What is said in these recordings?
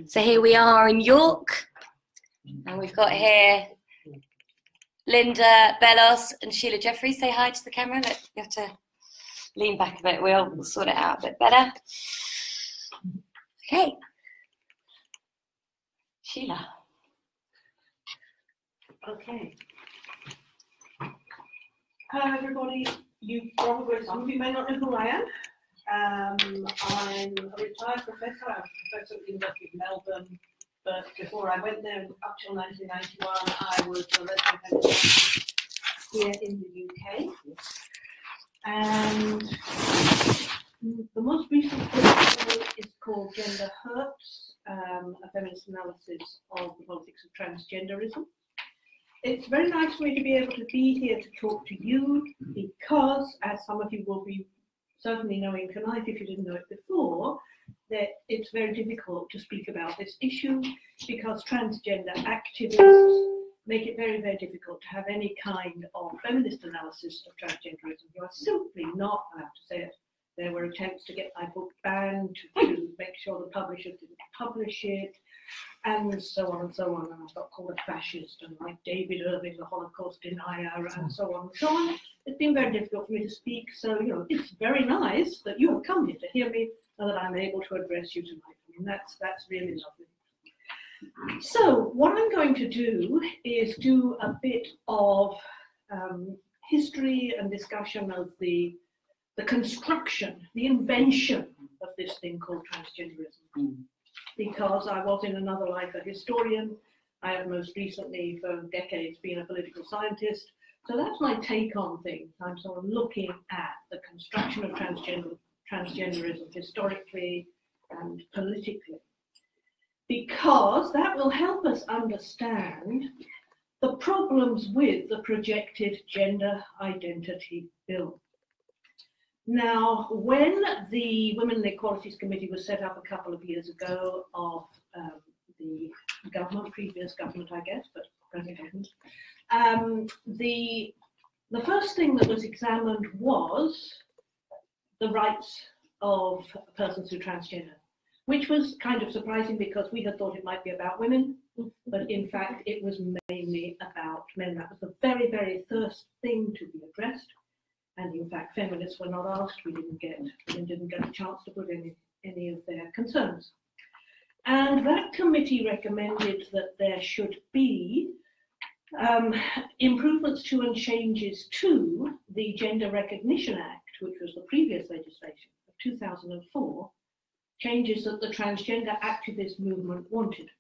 So here we are in York, and we've got here Linda Bellos and Sheila Jeffreys. Say hi to the camera. Look, you have to lean back a bit. We'll sort it out a bit better. Okay. Sheila. Okay. Hello everybody. Some of you may not know who I am. I'm a retired professor. I was a professor at the University of Melbourne, but before I went there, up till 1991, I was a resident here in the UK. And the most recent book is called Gender Hurts, a feminist analysis of the politics of transgenderism. It's very nice for me to be able to be here to talk to you because, as some of you will be certainly knowing tonight, if you didn't know it before, that it's very difficult to speak about this issue because transgender activists make it very, very difficult to have any kind of feminist analysis of transgenderism. You are simply not allowed to say it. There were attempts to get my book banned, to make sure the publisher didn't publish it, and so on and so on. And I got called a fascist, and like David Irving, the Holocaust denier, and so on and so on. It's been very difficult for me to speak, so it's very nice that you have come here to hear me and that I'm able to address you tonight. I mean, that's really lovely. So what I'm going to do is do a bit of history and discussion of the construction, the invention of this thing called transgenderism. Because I was in another life a historian. I have most recently, for decades, been a political scientist. So that's my take on things. I'm sort of looking at the construction of transgenderism historically and politically, because that will help us understand the problems with the projected gender identity bill. Now, when the Women and Equalities Committee was set up a couple of years ago of the government, previous government, I guess, but present government, the first thing that was examined was the rights of persons who are transgender, which was kind of surprising because we had thought it might be about women, but in fact it was mainly about men. That was the very, very first thing to be addressed. And in fact, feminists were not asked. Women didn't get a chance to put any of their concerns. And that committee recommended that there should be improvements to and changes to the Gender Recognition Act, which was the previous legislation of 2004, changes that the transgender activist movement wanted.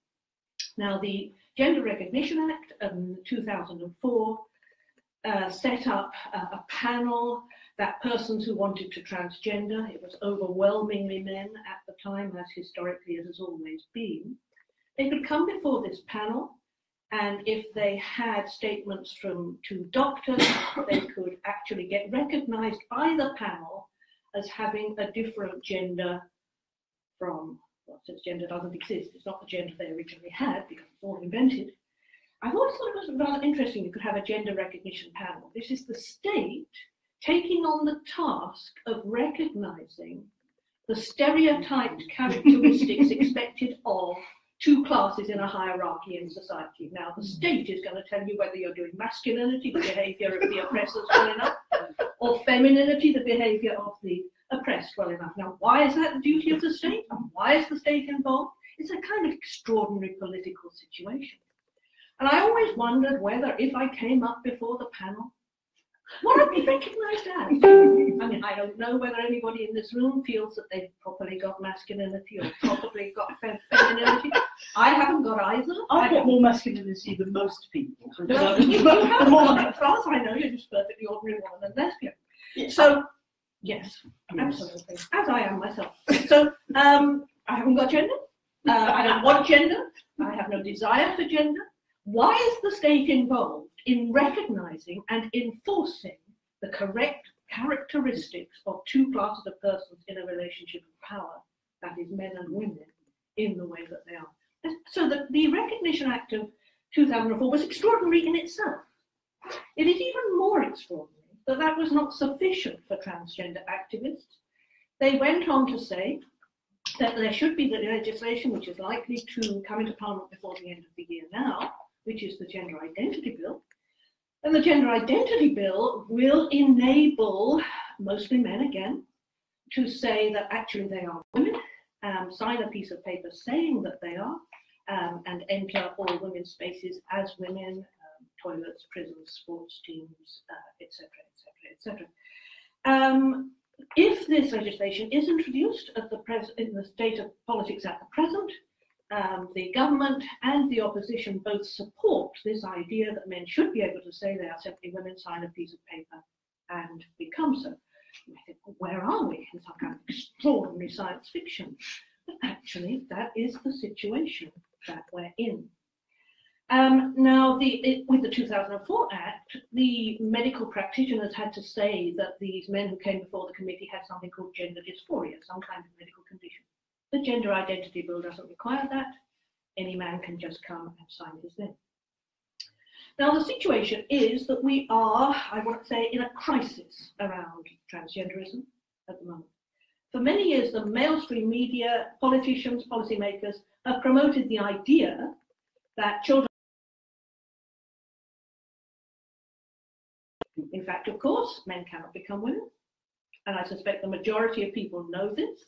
Now, the Gender Recognition Act of 2004 set up a panel that persons who wanted to transgender, it was overwhelmingly men at the time, as historically it has always been, they could come before this panel, and if they had statements from two doctors, they could actually get recognized by the panel as having a different gender from, well, since gender doesn't exist, it's not the gender they originally had because it's all invented. I've always thought it was rather interesting you could have a gender recognition panel. This is the state taking on the task of recognizing the stereotyped characteristics expected of two classes in a hierarchy in society. Now, the state is going to tell you whether you're doing masculinity, the behavior of the oppressors, well enough, or femininity, the behavior of the oppressed, well enough. Now, why is that the duty of the state? And why is the state involved? It's a kind of extraordinary political situation. And I always wondered whether, if I came up before the panel, what I'd be recognised as. I mean, I don't know whether anybody in this room feels that they've properly got masculinity or properly got femininity. I haven't got either. I've got more masculinity than most people. No, you have more. As far as I know, you're just perfectly ordinary woman and lesbian. Yes. So, yes, absolutely, as I am myself. So, I haven't got gender. I don't want gender. I have no desire for gender. Why is the state involved in recognizing and enforcing the correct characteristics of two classes of persons in a relationship of power, that is men and women, in the way that they are? So the Recognition Act of 2004 was extraordinary in itself. It is even more extraordinary that that was not sufficient for transgender activists. They went on to say that there should be the legislation which is likely to come into Parliament before the end of the year now, which is the Gender Identity Bill. And the Gender Identity Bill will enable, mostly men again, to say that actually they are women, sign a piece of paper saying that they are, and enter all women's spaces as women, toilets, prisons, sports teams, etc., etc., etc. If this legislation is introduced at in the state of politics at the present, the government and the opposition both support this idea that men should be able to say they are simply women, sign a piece of paper, and become so. I think, where are we? In some kind of extraordinary science fiction. But actually, that is the situation that we're in. Now, with the 2004 Act, the medical practitioners had to say that these men who came before the committee had something called gender dysphoria, some kind of medical condition. The Gender Identity Bill doesn't require that. Any man can just come and sign his name. Now, the situation is that we are, I want to say, in a crisis around transgenderism at the moment. For many years, the mainstream media, politicians, policymakers have promoted the idea that children. In fact, of course, men cannot become women. And I suspect the majority of people know this.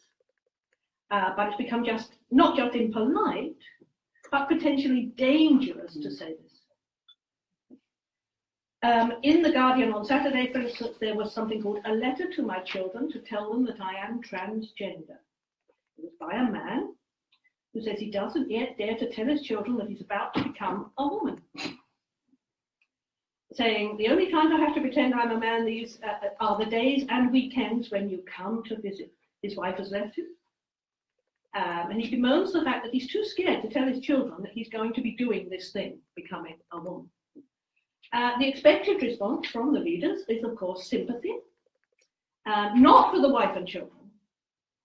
But it's become not just impolite, but potentially dangerous to say this. In The Guardian on Saturday, for instance, there was something called A Letter to My Children to Tell Them That I Am Transgender. It was by a man who says he doesn't yet dare to tell his children that he's about to become a woman. Saying, the only time I have to pretend I'm a man these are the days and weekends when you come to visit. His wife has left him. And he bemoans the fact that he's too scared to tell his children that he's going to be doing this thing, becoming a woman. The expected response from the leaders is, of course, sympathy, not for the wife and children,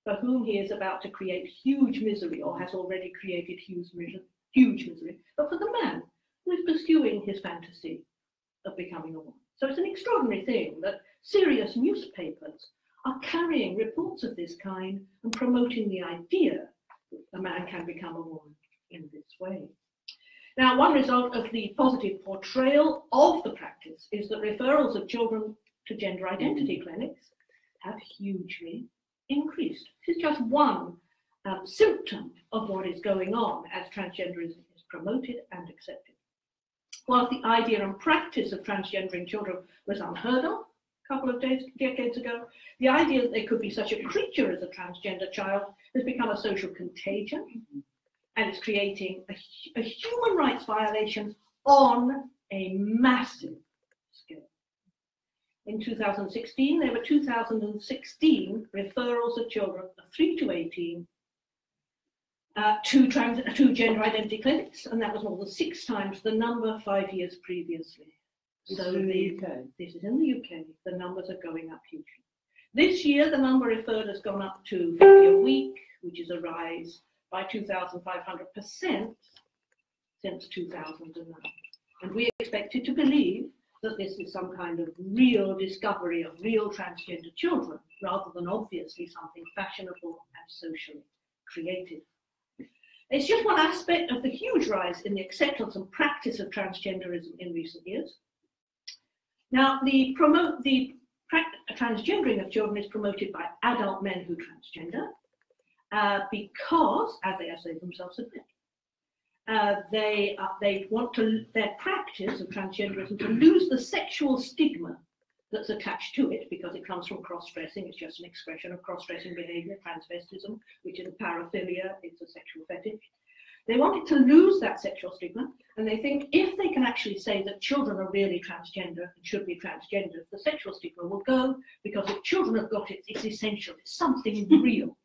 for whom he is about to create huge misery or has already created huge misery, but for the man who is pursuing his fantasy of becoming a woman. So it's an extraordinary thing that serious newspapers are carrying reports of this kind and promoting the idea that a man can become a woman in this way. Now, one result of the positive portrayal of the practice is that referrals of children to gender identity clinics have hugely increased. This is just one symptom of what is going on as transgenderism is promoted and accepted. Whilst the idea and practice of transgendering children was unheard of a couple of decades ago, the idea that there could be such a creature as a transgender child has become a social contagion, and it's creating a human rights violation on a massive scale. In 2016, there were 2,016 referrals of children of 3 to 18 to gender identity clinics, and that was more than 6 times the number 5 years previously. So this is in the UK. The numbers are going up hugely. This year, the number referred has gone up to 50 a week, which is a rise by 2,500% since 2009. And we expected to believe that this is some kind of real discovery of real transgender children, rather than obviously something fashionable and socially created. It's just one aspect of the huge rise in the acceptance and practice of transgenderism in recent years. Now, the transgendering of children is promoted by adult men who transgender because, as they themselves admit, they want their practice of transgenderism to lose the sexual stigma that's attached to it, because it comes from cross-dressing. It's just an expression of cross-dressing behavior, transvestism, which is a paraphilia, it's a sexual fetish. They want it to lose that sexual stigma, and they think if they can actually say that children are really transgender and should be transgender, the sexual stigma will go, because if children have got it, it's essential, it's something real.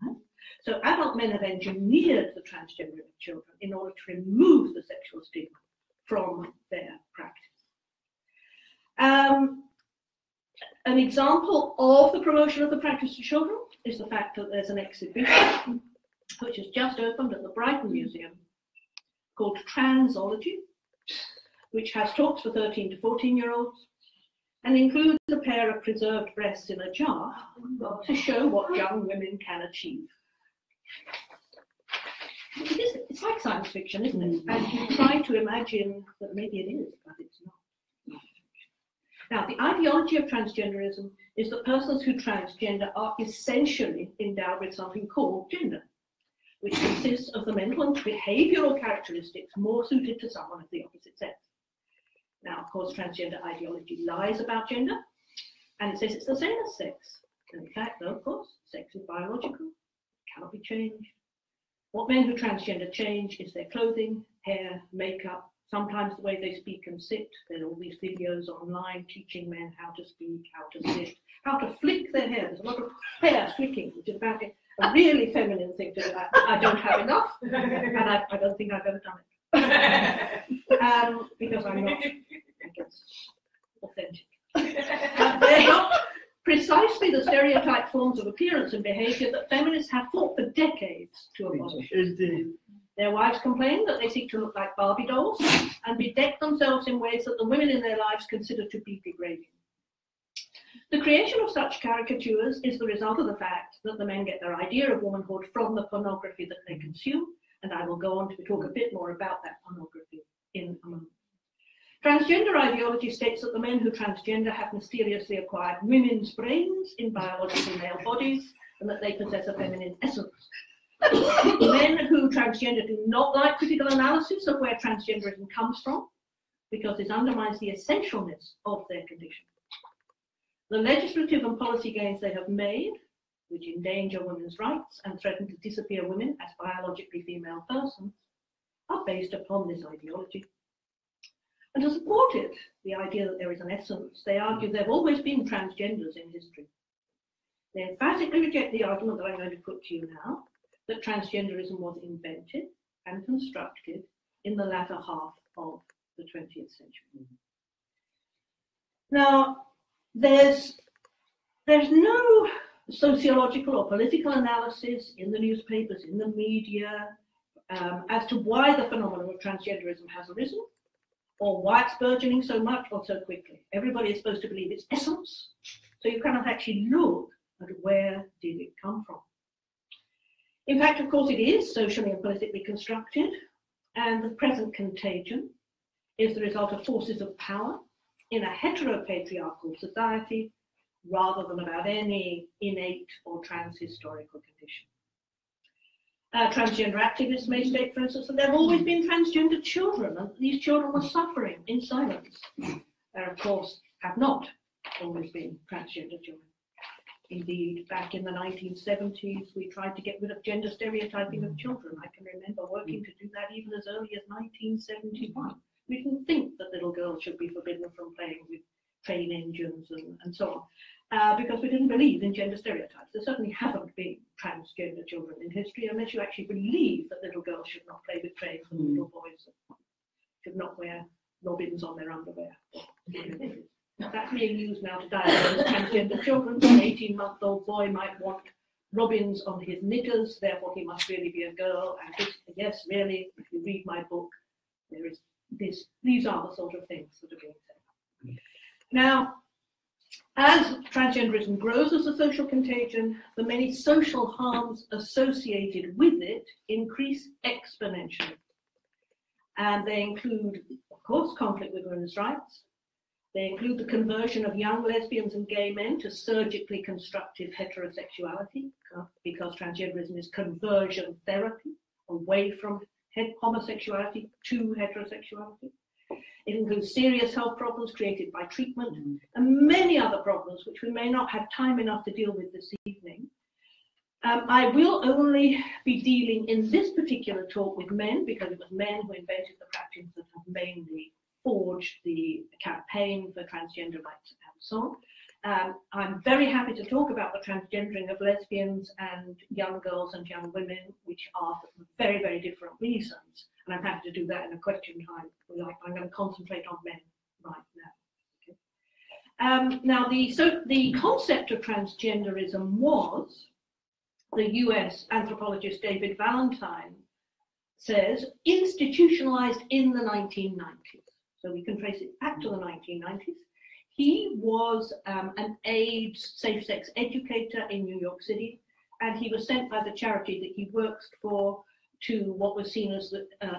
Right? So adult men have engineered the transgender of children in order to remove the sexual stigma from their practice. An example of the promotion of the practice to children is the fact that there's an exhibition which has just opened at the Brighton Museum called Transology, which has talks for 13 to 14-year-olds and includes a pair of preserved breasts in a jar to show what young women can achieve. It's like science fiction, isn't it? And you try to imagine that maybe it is, but it's not. Now, the ideology of transgenderism is that persons who transgender are essentially endowed with something called gender, which consists of the mental and behavioural characteristics more suited to someone of the opposite sex. Now, of course, transgender ideology lies about gender, and it says it's the same as sex. And in fact, though, of course, sex is biological, cannot be changed. What men who transgender change is their clothing, hair, makeup, sometimes the way they speak and sit. There are all these videos online teaching men how to speak, how to sit, how to flick their hair. There's a lot of hair flicking, which is about a really feminine thing to do. I don't have enough, and I don't think I've ever done it. Because I'm not, I guess, authentic. They're not precisely the stereotype forms of appearance and behaviour that feminists have fought for decades to abolish. Indeed. Their wives complain that they seek to look like Barbie dolls and bedeck themselves in ways that the women in their lives consider to be degrading. The creation of such caricatures is the result of the fact that the men get their idea of womanhood from the pornography that they consume, and I will go on to talk a bit more about that pornography in a moment. Transgender ideology states that the men who transgender have mysteriously acquired women's brains in biological male bodies and that they possess a feminine essence. Men who transgender do not like critical analysis of where transgenderism comes from because this undermines the essentialness of their condition. The legislative and policy gains they have made, which endanger women's rights and threaten to disappear women as biologically female persons, are based upon this ideology. And to support it, the idea that there is an essence, they argue there have always been transgenders in history. They emphatically reject the argument that I'm going to put to you now, that transgenderism was invented and constructed in the latter half of the 20th century. Now, there's no sociological or political analysis in the newspapers, in the media, as to why the phenomenon of transgenderism has arisen, or why it's burgeoning so much or so quickly. Everybody is supposed to believe its essence, so you cannot actually look at where did it come from. In fact, of course, it is socially and politically constructed, and the present contagion is the result of forces of power in a heteropatriarchal society rather than about any innate or trans-historical condition. Transgender activists may state, for instance, that there have always been transgender children and these children were suffering in silence. There, of course, have not always been transgender children. Indeed, back in the 1970s, we tried to get rid of gender stereotyping of children. I can remember working to do that even as early as 1971. We didn't think that little girls should be forbidden from playing with train engines and so on, because we didn't believe in gender stereotypes. There certainly haven't been transgender children in history unless you actually believe that little girls should not play with trains and little boys should not wear robins on their underwear. That's being used now to diagnose transgender children. An 18-month-old boy might want robins on his knickers, therefore he must really be a girl. And this, yes, really, if you read my book, there is this. These are the sort of things that are being said. Now, as transgenderism grows as a social contagion, the many social harms associated with it increase exponentially. And they include, of course, conflict with women's rights. They include the conversion of young lesbians and gay men to surgically constructed heterosexuality, because transgenderism is conversion therapy away from homosexuality to heterosexuality. It includes serious health problems created by treatment and many other problems which we may not have time enough to deal with this evening. I will only be dealing in this particular talk with men because it was men who invented the practice that have mainly forged the campaign for transgender rights and so on. I'm very happy to talk about the transgendering of lesbians and young girls and young women, which are for very, very different reasons. And I'm happy to do that in a question time. I'm going to concentrate on men right now. Okay. Now, the concept of transgenderism was, the US anthropologist David Valentine says, institutionalized in the 1990s. So we can trace it back to the 1990s. He was an AIDS safe-sex educator in New York City, and he was sent by the charity that he worked for to what was seen as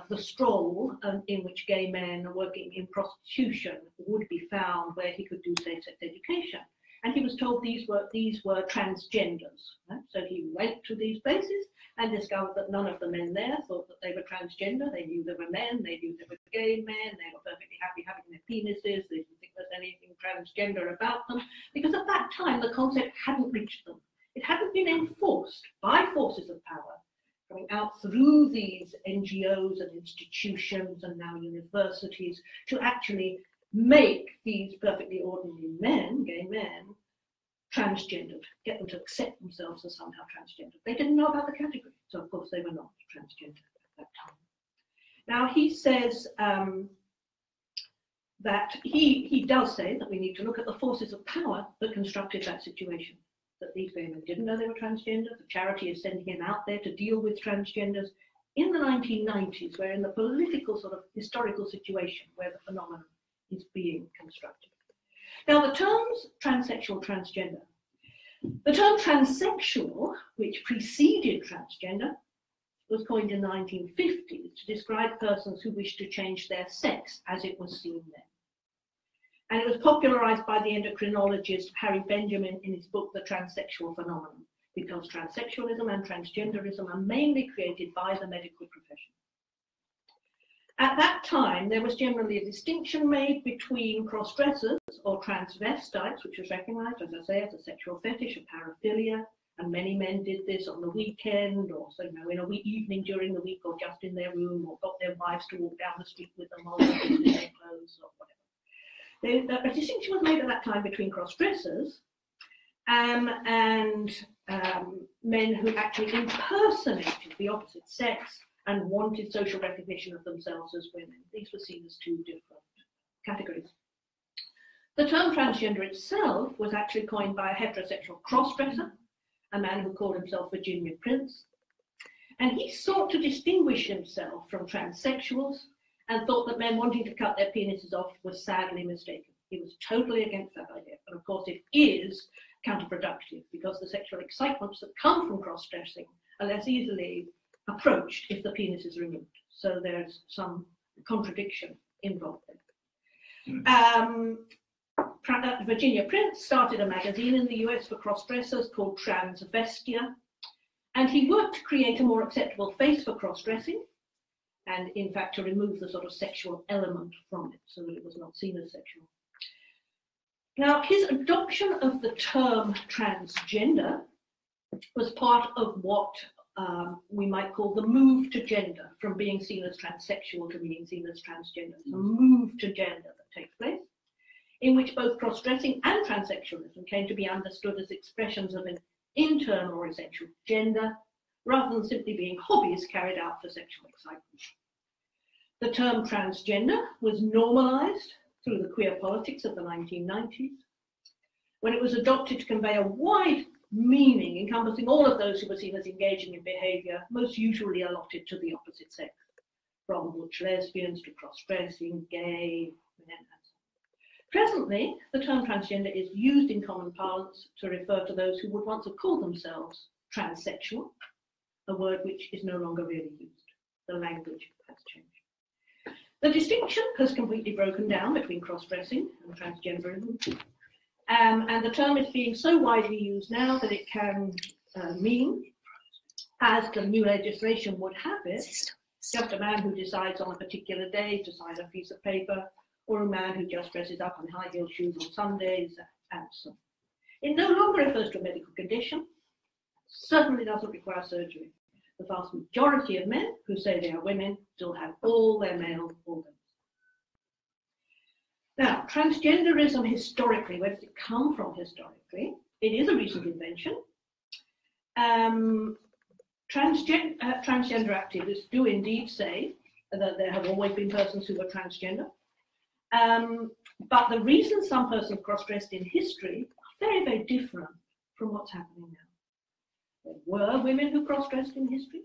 the stroll, in which gay men working in prostitution would be found, where he could do same-sex education. And he was told these were transgenders. Right? So he went to these places and discovered that none of the men there thought that they were transgender. They knew they were men, they knew they were gay men, they were perfectly happy having their penises, they didn't think there was anything transgender about them, because at that time the concept hadn't reached them. It hadn't been enforced by forces of power coming out through these NGOs and institutions and now universities to actually make these perfectly ordinary men, gay men, transgendered, get them to accept themselves as somehow transgendered. They didn't know about the category, so of course they were not transgender at that time. Now he says that he does say that we need to look at the forces of power that constructed that situation, that these gay men didn't know they were transgender. The charity is sending him out there to deal with transgenders in the 1990s. We're in the political sort of historical situation where the phenomenon is being constructed. Now the terms transsexual, transgender, the term transsexual, which preceded transgender, was coined in the 1950s to describe persons who wished to change their sex as it was seen then. And it was popularized by the endocrinologist Harry Benjamin in his book, The Transsexual Phenomenon, because transsexualism and transgenderism are mainly created by the medical profession. At that time, there was generally a distinction made between cross-dressers or transvestites, which was recognized, as I say, as a sexual fetish, a paraphilia, and many men did this on the weekend, or so, you know, in a evening during the week, or just in their room, or got their wives to walk down the street with them while they were in their clothes, or whatever. A distinction was made at that time between cross-dressers and men who actually impersonated the opposite sex and wanted social recognition of themselves as women. These were seen as two different categories. The term transgender itself was actually coined by a heterosexual cross-dresser, a man who called himself Virginia Prince, and he sought to distinguish himself from transsexuals and thought that men wanting to cut their penises off was sadly mistaken. He was totally against that idea, and of course it is counterproductive because the sexual excitements that come from cross-dressing are less easily approached if the penis is removed. So there's some contradiction involved there. Virginia Prince started a magazine in the US for cross-dressers called Transvestia, and he worked to create a more acceptable face for cross-dressing, and in fact to remove the sort of sexual element from it so that it was not seen as sexual. Now, his adoption of the term transgender was part of what we might call the move to gender, from being seen as transsexual to being seen as transgender. It's a move to gender that takes place, in which both cross-dressing and transsexualism came to be understood as expressions of an internal or essential gender, rather than simply being hobbies carried out for sexual excitement. The term transgender was normalized through the queer politics of the 1990s, when it was adopted to convey a wide meaning encompassing all of those who were seen as engaging in behavior most usually allotted to the opposite sex, from butch lesbians to cross-dressing, gay, men, and so on. Presently, the term transgender is used in common parlance to refer to those who would once have called themselves transsexual, a word which is no longer really used. The language has changed. The distinction has completely broken down between cross-dressing and transgenderism, and the term is being so widely used now that it can mean, as the new legislation would have it, just a man who decides on a particular day to sign a piece of paper, or a man who just dresses up in high-heel shoes on Sundays, and so on. It no longer refers to a medical condition, certainly doesn't require surgery. The vast majority of men who say they are women still have all their male organs. Now, transgenderism historically, where does it come from historically? It is a recent invention. Transgender activists do indeed say that there have always been persons who were transgender. But the reason some persons cross-dressed in history are very, very different from what's happening now. There were women who cross-dressed in history,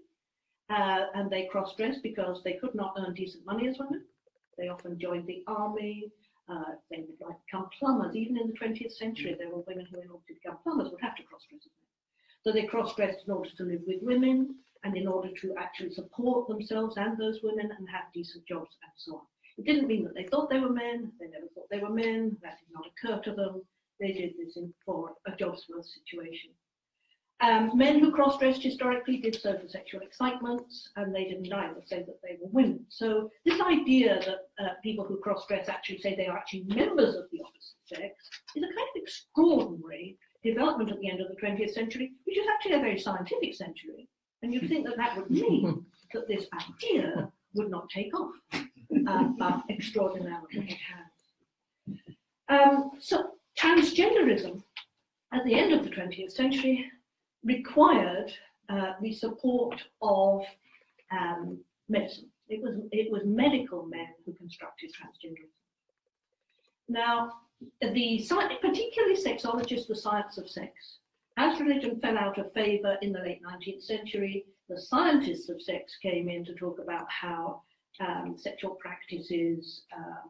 and they cross-dressed because they could not earn decent money as women. They often joined the army. They would like become plumbers. Even in the 20th century, there were women who, in order to become plumbers, would have to cross-dress as men. So they cross-dressed in order to live with women and in order to actually support themselves and those women and have decent jobs and so on. It didn't mean that they thought they were men. They never thought they were men. That did not occur to them. They did this for a job's worth situation. Men who cross-dressed historically did so for sexual excitements, and they didn't either say that they were women. So this idea that people who cross-dress actually say they are actually members of the opposite sex is a kind of extraordinary development at the end of the 20th century, which is actually a very scientific century. And you'd think that that would mean that this idea would not take off, but extraordinarily it has. So transgenderism at the end of the 20th century required the support of medicine. It was medical men who constructed transgenderism. Now, particularly sexologists, the science of sex, as religion fell out of favour in the late 19th century, the scientists of sex came in to talk about how sexual practices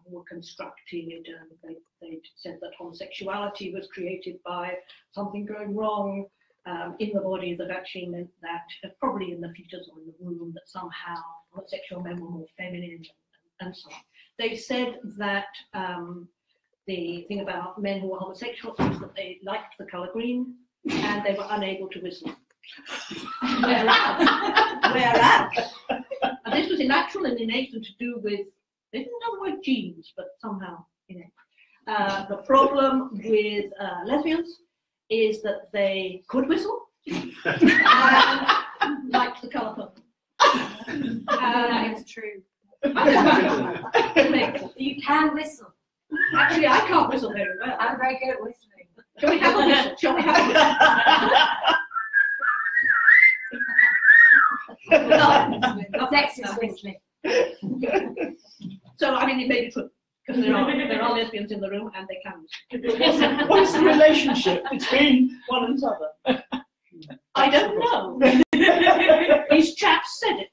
were constructed, and they said that homosexuality was created by something going wrong in the body that actually meant that, probably in the fetus or in the womb, that somehow homosexual men were more feminine and so on. They said that the thing about men who were homosexual is that they liked the colour green and they were unable to whistle. Whereas, and this was natural and innate and to do with, they didn't know the word genes, but somehow innate. The problem with lesbians is that they could whistle and liked the colour purple. That is true. You can whistle. Actually, I can't whistle very well. I'm very good at whistling. Shall we have a whistle? Shall we have a whistle? Sex is whistling. So, I mean, it may be true, because there are lesbians in the room and they can whistle. What's the relationship between one and the other? I don't know. These chaps said it.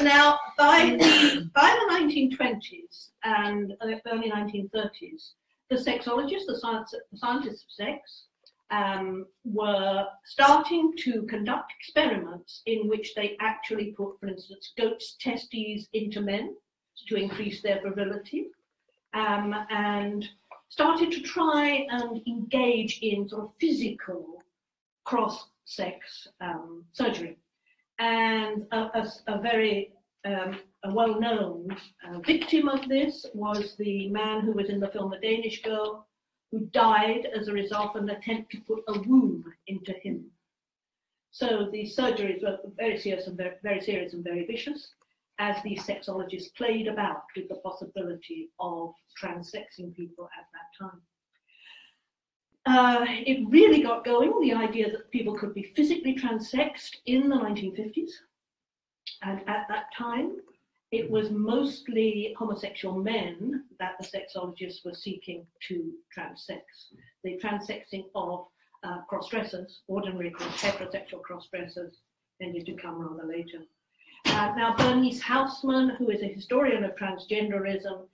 Now, by the 1920s and early 1930s, the sexologists, the scientists of sex, were starting to conduct experiments in which they actually put, for instance, goats' testes into men to increase their virility, and started to try and engage in sort of physical cross-sex surgery. And a very well-known victim of this was the man who was in the film The Danish Girl, who died as a result of an attempt to put a womb into him. So these surgeries were very serious and very vicious, as these sexologists played about with the possibility of transsexing people at that time. It really got going, the idea that people could be physically transsexed, in the 1950s. And at that time, it was mostly homosexual men that the sexologists were seeking to transsex. The transsexing of cross-dressers, ordinary heterosexual cross-dressers, tended to come rather later. Now, Bernice Hausmann, who is a historian of transgenderism,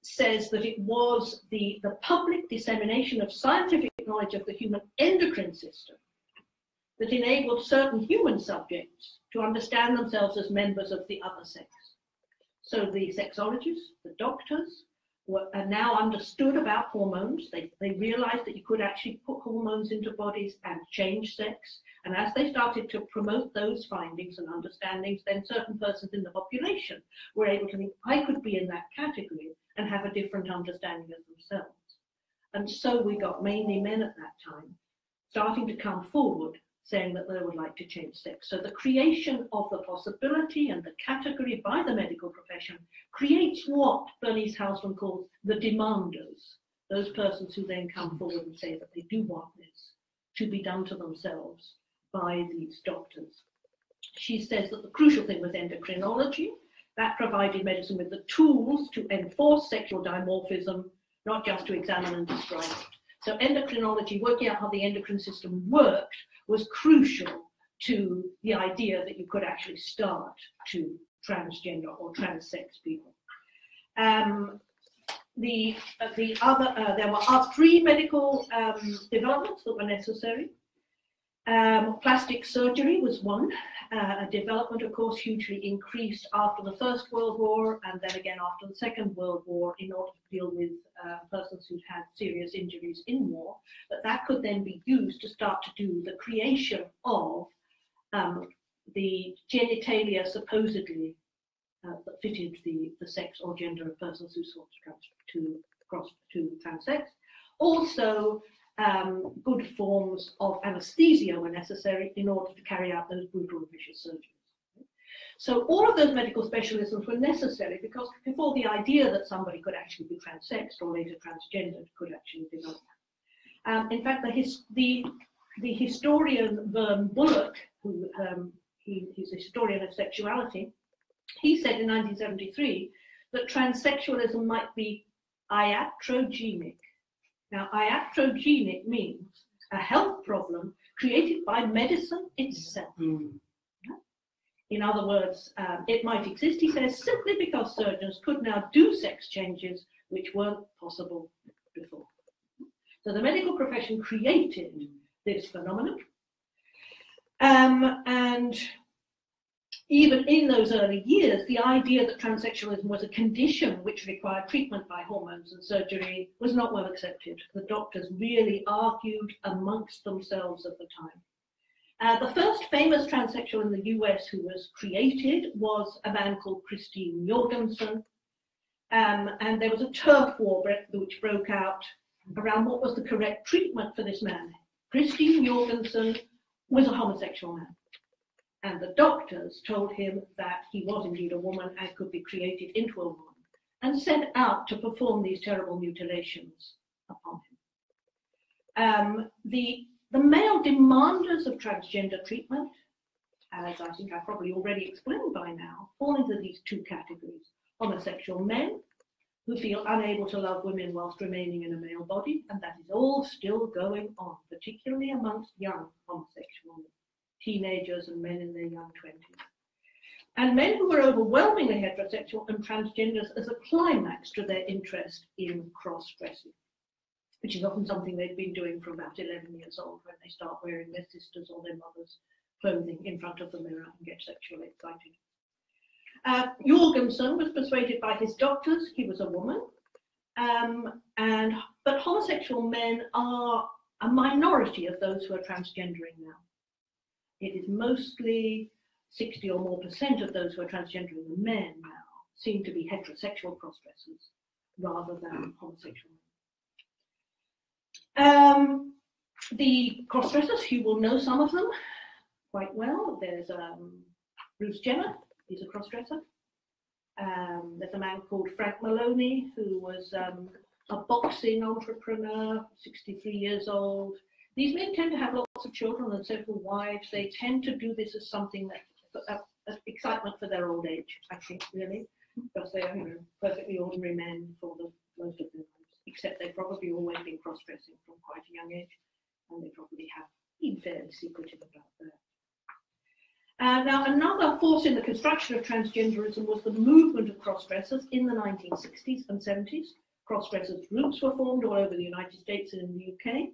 says that it was the public dissemination of scientific knowledge of the human endocrine system that enabled certain human subjects to understand themselves as members of the other sex. So the sexologists, the doctors, are now understood about hormones. They realized that you could actually put hormones into bodies and change sex. And as they started to promote those findings and understandings, then certain persons in the population were able to think, I could be in that category and have a different understanding of themselves. And so we got mainly men at that time starting to come forward saying that they would like to change sex. So the creation of the possibility and the category by the medical profession creates what Bernice Hausmann calls the demanders, those persons who then come forward and say that they do want this to be done to themselves by these doctors. She says that the crucial thing was endocrinology. That provided medicine with the tools to enforce sexual dimorphism, not just to examine and describe it. So endocrinology, working out how the endocrine system worked, was crucial to the idea that you could actually start to transgender or transsex people. there were three medical developments that were necessary. Plastic surgery was one. A development, of course, hugely increased after the First World War and then again after the Second World War in order to deal with persons who'd had serious injuries in war. But that could then be used to start to do the creation of the genitalia supposedly that fitted the sex or gender of persons who sought to transex. Also, good forms of anesthesia were necessary in order to carry out those brutal and vicious surgeries. So all of those medical specialisms were necessary because before the idea that somebody could actually be transexed or later transgendered could actually develop. In fact, the historian Vern Bullock, who he's a historian of sexuality, he said in 1973 that transsexualism might be iatrogenic. Now, iatrogenic means a health problem created by medicine itself. In other words, it might exist, he says, simply because surgeons could now do sex changes which weren't possible before. So the medical profession created this phenomenon. And even in those early years, the idea that transsexualism was a condition which required treatment by hormones and surgery was not well accepted. The doctors really argued amongst themselves at the time. The first famous transsexual in the US who was created was a man called Christine Jorgensen. And there was a turf war which broke out around what was the correct treatment for this man. Christine Jorgensen was a homosexual man. And the doctors told him that he was indeed a woman and could be created into a woman, and set out to perform these terrible mutilations upon him. The male demanders of transgender treatment, as I think I've probably already explained by now, fall into these two categories. Homosexual men who feel unable to love women whilst remaining in a male body, and that is all still going on, particularly amongst young homosexual men. Teenagers and men in their young 20s. And men who were overwhelmingly heterosexual and transgenders as a climax to their interest in cross-dressing, which is often something they've been doing from about 11 years old when they start wearing their sisters' or their mother's clothing in front of the mirror and get sexually excited. Jorgensen was persuaded by his doctors, he was a woman, but homosexual men are a minority of those who are transgendering now. It is mostly 60 or more % of those who are transgendering the men now seem to be heterosexual cross-dressers rather than homosexual men. The cross-dressers, you will know some of them quite well. There's Bruce Jenner, he's a cross-dresser. There's a man called Frank Maloney, who was a boxing entrepreneur, 63 years old. These men tend to have lots of children and several wives. They tend to do this as something that excitement for their old age, I think, really, because they are, perfectly ordinary men for most of their lives, except they've probably always been cross-dressing from quite a young age, and they probably have been fairly secretive about that. Now, another force in the construction of transgenderism was the movement of cross-dressers in the 1960s and 70s. Cross-dressers groups were formed all over the United States and in the UK.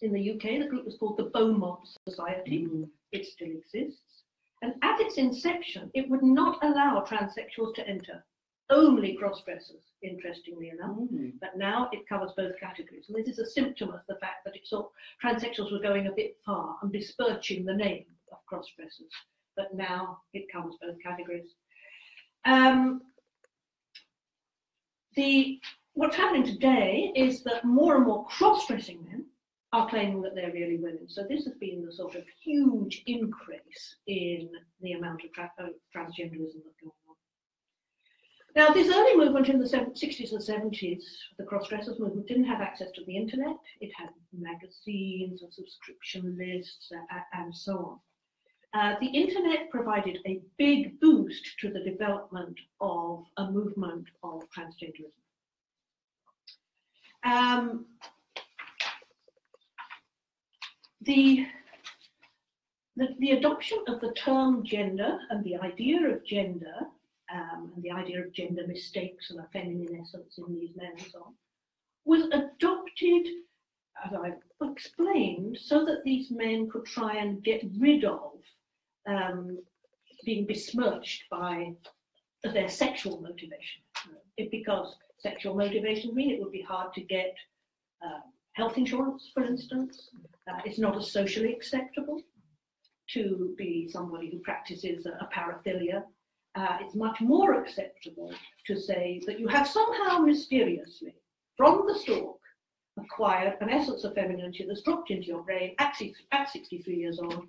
In the UK, the group was called the Beaumont Society. It still exists. And at its inception, it would not allow transsexuals to enter, only cross-dressers, interestingly enough. But now it covers both categories. And this is a symptom of the fact that transsexuals were going a bit far and besmirching the name of cross-dressers. But now it covers both categories. What's happening today is that more and more cross-dressing men are claiming that they're really women. So this has been the sort of huge increase in the amount of transgenderism that's going on. Now, this early movement in the 60s and 70s, the cross-dressers movement, didn't have access to the internet. It had magazines and subscription lists and so on. The internet provided a big boost to the development of a movement of transgenderism. The adoption of the term gender and the idea of gender and the idea of gender mistakes and a feminine essence in these men and so on, was adopted, as I've explained, so that these men could try and get rid of being besmirched by their sexual motivation. Because sexual motivation mean it would be hard to get health insurance, for instance. It's not as socially acceptable to be somebody who practices a paraphilia. It's much more acceptable to say that you have somehow mysteriously, from the stalk, acquired an essence of femininity that's dropped into your brain at 63 years old,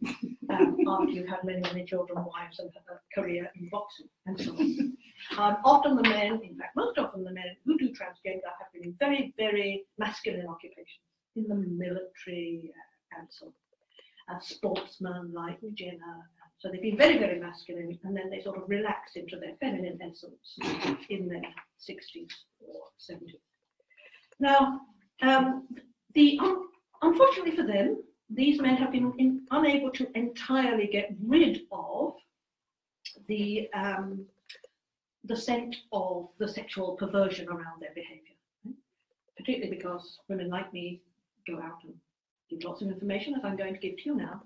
after you've had many, many children, wives, and a career in boxing, and so on. Often the men, in fact, most often the men who do transgender have been in very, very masculine occupations, in the military and so on. Sportsmen like Jenna. So they've been very, very masculine, and then they sort of relax into their feminine essence in their 60s or 70s. Now, unfortunately for them, these men have been unable to entirely get rid of the scent of the sexual perversion around their behaviour, particularly because women like me go out and give lots of information, as I'm going to give to you now,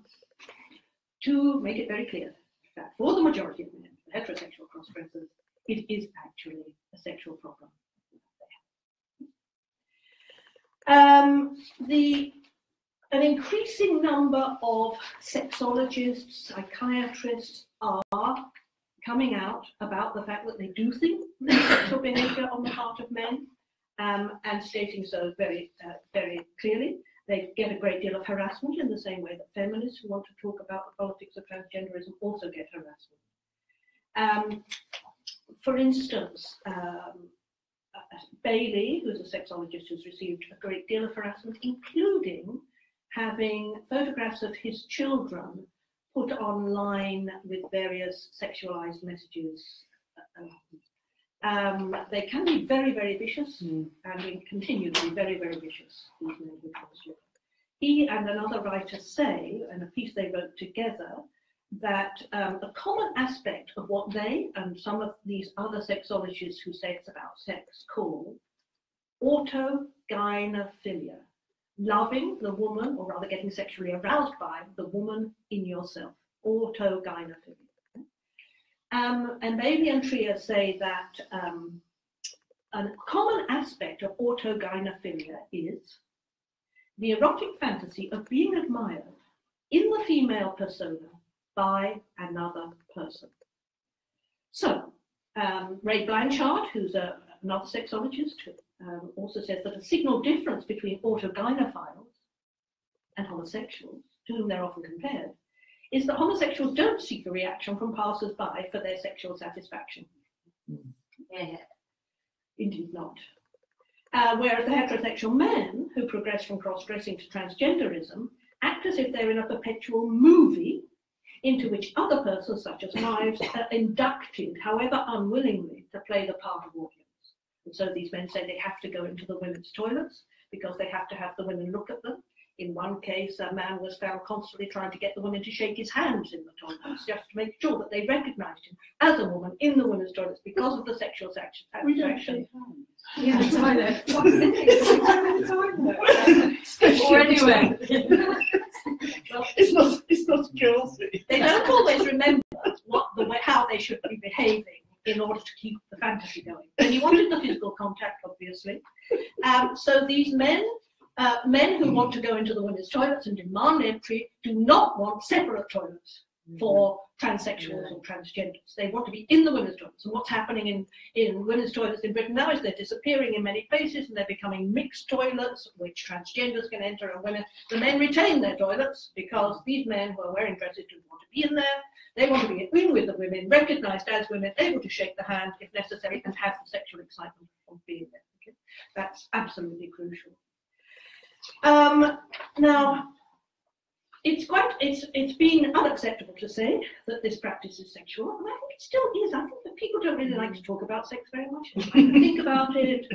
to make it very clear that for the majority of men, heterosexual cross-dressers, it is actually a sexual problem. An increasing number of sexologists, psychiatrists are coming out about the fact that they do think there's sexual behaviour on the part of men, and stating so very, very clearly. They get a great deal of harassment in the same way that feminists who want to talk about the politics of transgenderism also get harassment. For instance, Bailey, who's a sexologist who's received a great deal of harassment, including having photographs of his children put online with various sexualized messages. They can be very, very vicious, and will continue to be very, very vicious, these men who transgender. He and another writer say, in a piece they wrote together, that a common aspect of what they and some of these other sexologists who say it's about sex call autogynephilia, loving the woman, or rather getting sexually aroused by the woman in yourself, autogynephilia. And Bailey and Trier say that a common aspect of autogynephilia is the erotic fantasy of being admired in the female persona by another person. So, Ray Blanchard, who's another sexologist, also says that a signal difference between autogynephiles and homosexuals, to whom they're often compared, is that homosexuals don't seek a reaction from passers-by for their sexual satisfaction. Yeah. Indeed not. Whereas the heterosexual men who progress from cross-dressing to transgenderism act as if they're in a perpetual movie into which other persons, such as wives, are inducted, however unwillingly, to play the part of audience. And so these men say they have to go into the women's toilets because they have to have the women look at them. In one case, a man was found constantly trying to get the women to shake his hands in the toilets, just to make sure that they recognised him as a woman in the women's toilets because of the sexual satisfaction. We don't shake hands. Yeah, or anyway. Well, It's not guilty. they don't always remember how they should be behaving in order to keep the fantasy going. And he wanted the physical contact, obviously. So these men who want to go into the women's toilets and demand entry do not want separate toilets for transsexuals or transgenders. They want to be in the women's toilets. And what's happening in women's toilets in Britain now is they're disappearing in many places and they're becoming mixed toilets, which transgenders can enter and women. The men retain their toilets because these men who are wearing dresses do want to be in there. They want to be in with the women, recognised as women, able to shake the hand if necessary and have the sexual excitement of being there. Okay? That's absolutely crucial. Now, it's been unacceptable to say that this practice is sexual, and I think it still is. I think that people don't really like to talk about sex very much. They like to think about it.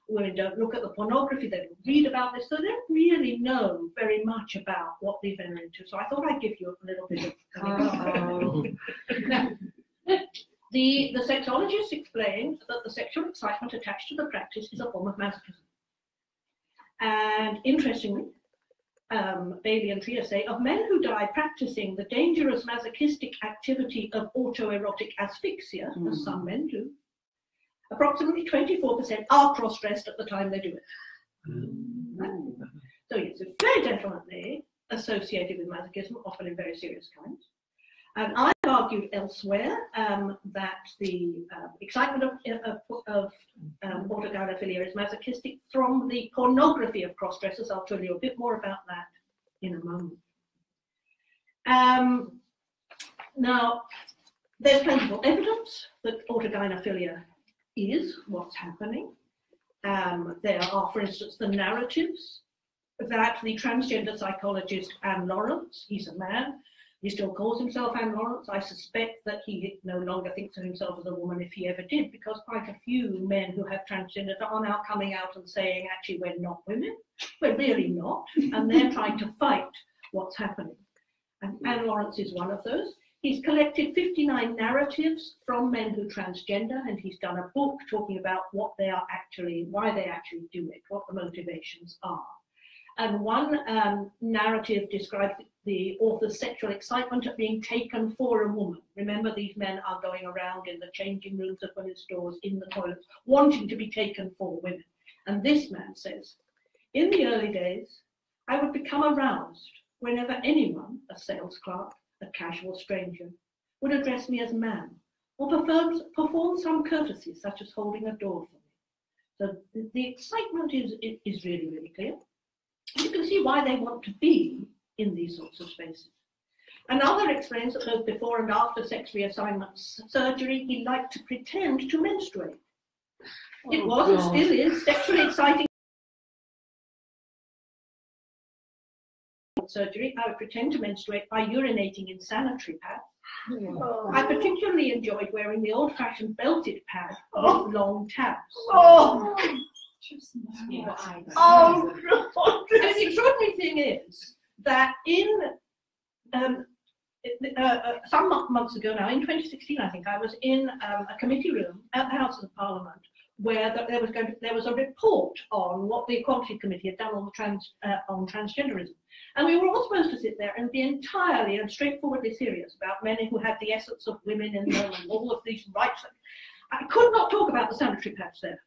Women don't look at the pornography. They don't read about this, so they don't really know very much about what these men are into. So I thought I'd give you a little bit of. The sexologists explained that the sexual excitement attached to the practice is a form of masochism. And interestingly, Bailey and Trier say, of men who die practicing the dangerous masochistic activity of autoerotic asphyxia, as some men do, approximately 24% are cross-dressed at the time they do it. So yes, it's very definitely associated with masochism, often in very serious kinds. And I've argued elsewhere that the excitement of autogynephilia is masochistic from the pornography of cross-dressers. I'll tell you a bit more about that in a moment. Now, there's plentiful evidence that autogynephilia is what's happening. There are, for instance, the narratives that the transgender psychologist Anne Lawrence, he's a man, he still calls himself Anne Lawrence. I suspect that he no longer thinks of himself as a woman if he ever did, because quite a few men who have transgender are now coming out and saying, actually, we're not women. We're really not. And they're trying to fight what's happening. And Anne Lawrence is one of those. He's collected 59 narratives from men who transgender, and he's done a book talking about what they are actually, why they actually do it, what the motivations are. And one narrative describes the author's sexual excitement at being taken for a woman. Remember, these men are going around in the changing rooms of women's stores, in the toilets, wanting to be taken for women. And this man says, in the early days, I would become aroused whenever anyone, a sales clerk, a casual stranger, would address me as ma'am, or perform some courtesy, such as holding a door for me. So the excitement is really, really clear. You can see why they want to be in these sorts of spaces. Another explains that both before and after sex reassignment surgery, he liked to pretend to menstruate. It was and still is sexually exciting. Surgery, I would pretend to menstruate by urinating in sanitary pads. Oh. I particularly enjoyed wearing the old-fashioned belted pad with long tabs. Oh. Oh, God. And the extraordinary thing is that in some months ago now, in 2016, I think, I was in a committee room at the House of Parliament where there was a report on what the Equality Committee had done on transgenderism. And we were all supposed to sit there and be entirely and straightforwardly serious about men who had the essence of women in them and all of these rights. I could not talk about the sanitary pads there.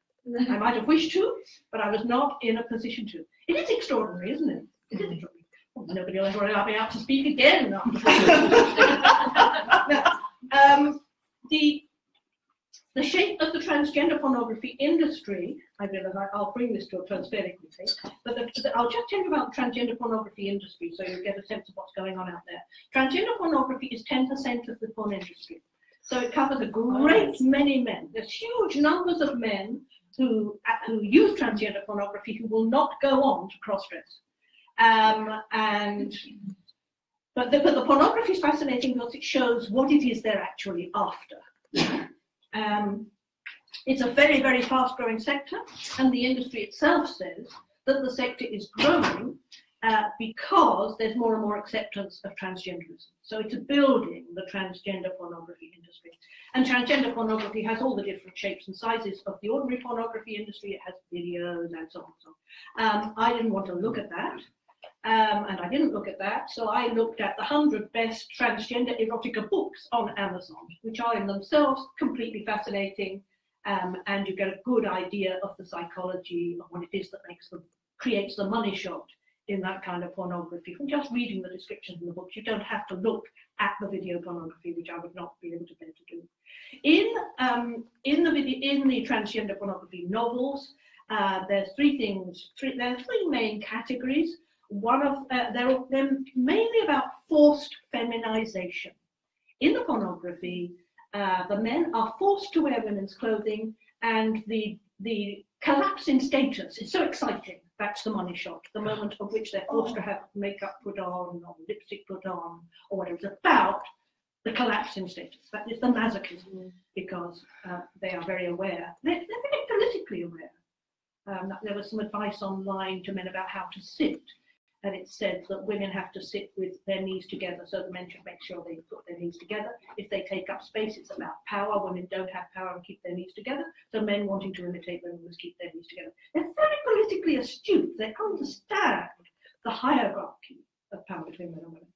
I might have wished to, but I was not in a position to. It is extraordinary, isn't it? It is extraordinary. Well, nobody will ever allow me out to speak again. Now, the shape of the transgender pornography industry, I realize I'll bring this to a close fairly quickly, but I'll just tell you about the transgender pornography industry so you'll get a sense of what's going on out there. Transgender pornography is 10% of the porn industry. So it covers a great many men. There's huge numbers of men who use transgender pornography who will not go on to cross-dress. But the pornography is fascinating because it shows what it is they're actually after. It's a very, very fast-growing sector, and the industry itself says that the sector is growing because there's more and more acceptance of transgenderism. So it's building the transgender pornography industry. And transgender pornography has all the different shapes and sizes of the ordinary pornography industry. It has videos and so on and so on. I didn't want to look at that. And I didn't look at that, so I looked at the 100 best transgender erotica books on Amazon, which are in themselves completely fascinating, and you get a good idea of the psychology of what it is that creates the money shot in that kind of pornography. From just reading the descriptions in the books, you don't have to look at the video pornography, which I would not be able to bear to do. In the transgender pornography novels, there's three main categories. One of they're mainly about forced feminization. In the pornography, the men are forced to wear women's clothing, and the collapse in status is so exciting. That's the money shot, the moment of which they're forced to have makeup put on, or lipstick put on, or whatever. It's about the collapse in status. That is the masochism, because they are very aware. They're very politically aware. There was some advice online to men about how to sit. and it said that women have to sit with their knees together, so the men should make sure they put their knees together. If they take up space, it's about power. Women don't have power and keep their knees together, so men wanting to imitate women must keep their knees together. They're very politically astute. They understand the hierarchy of power between men and women.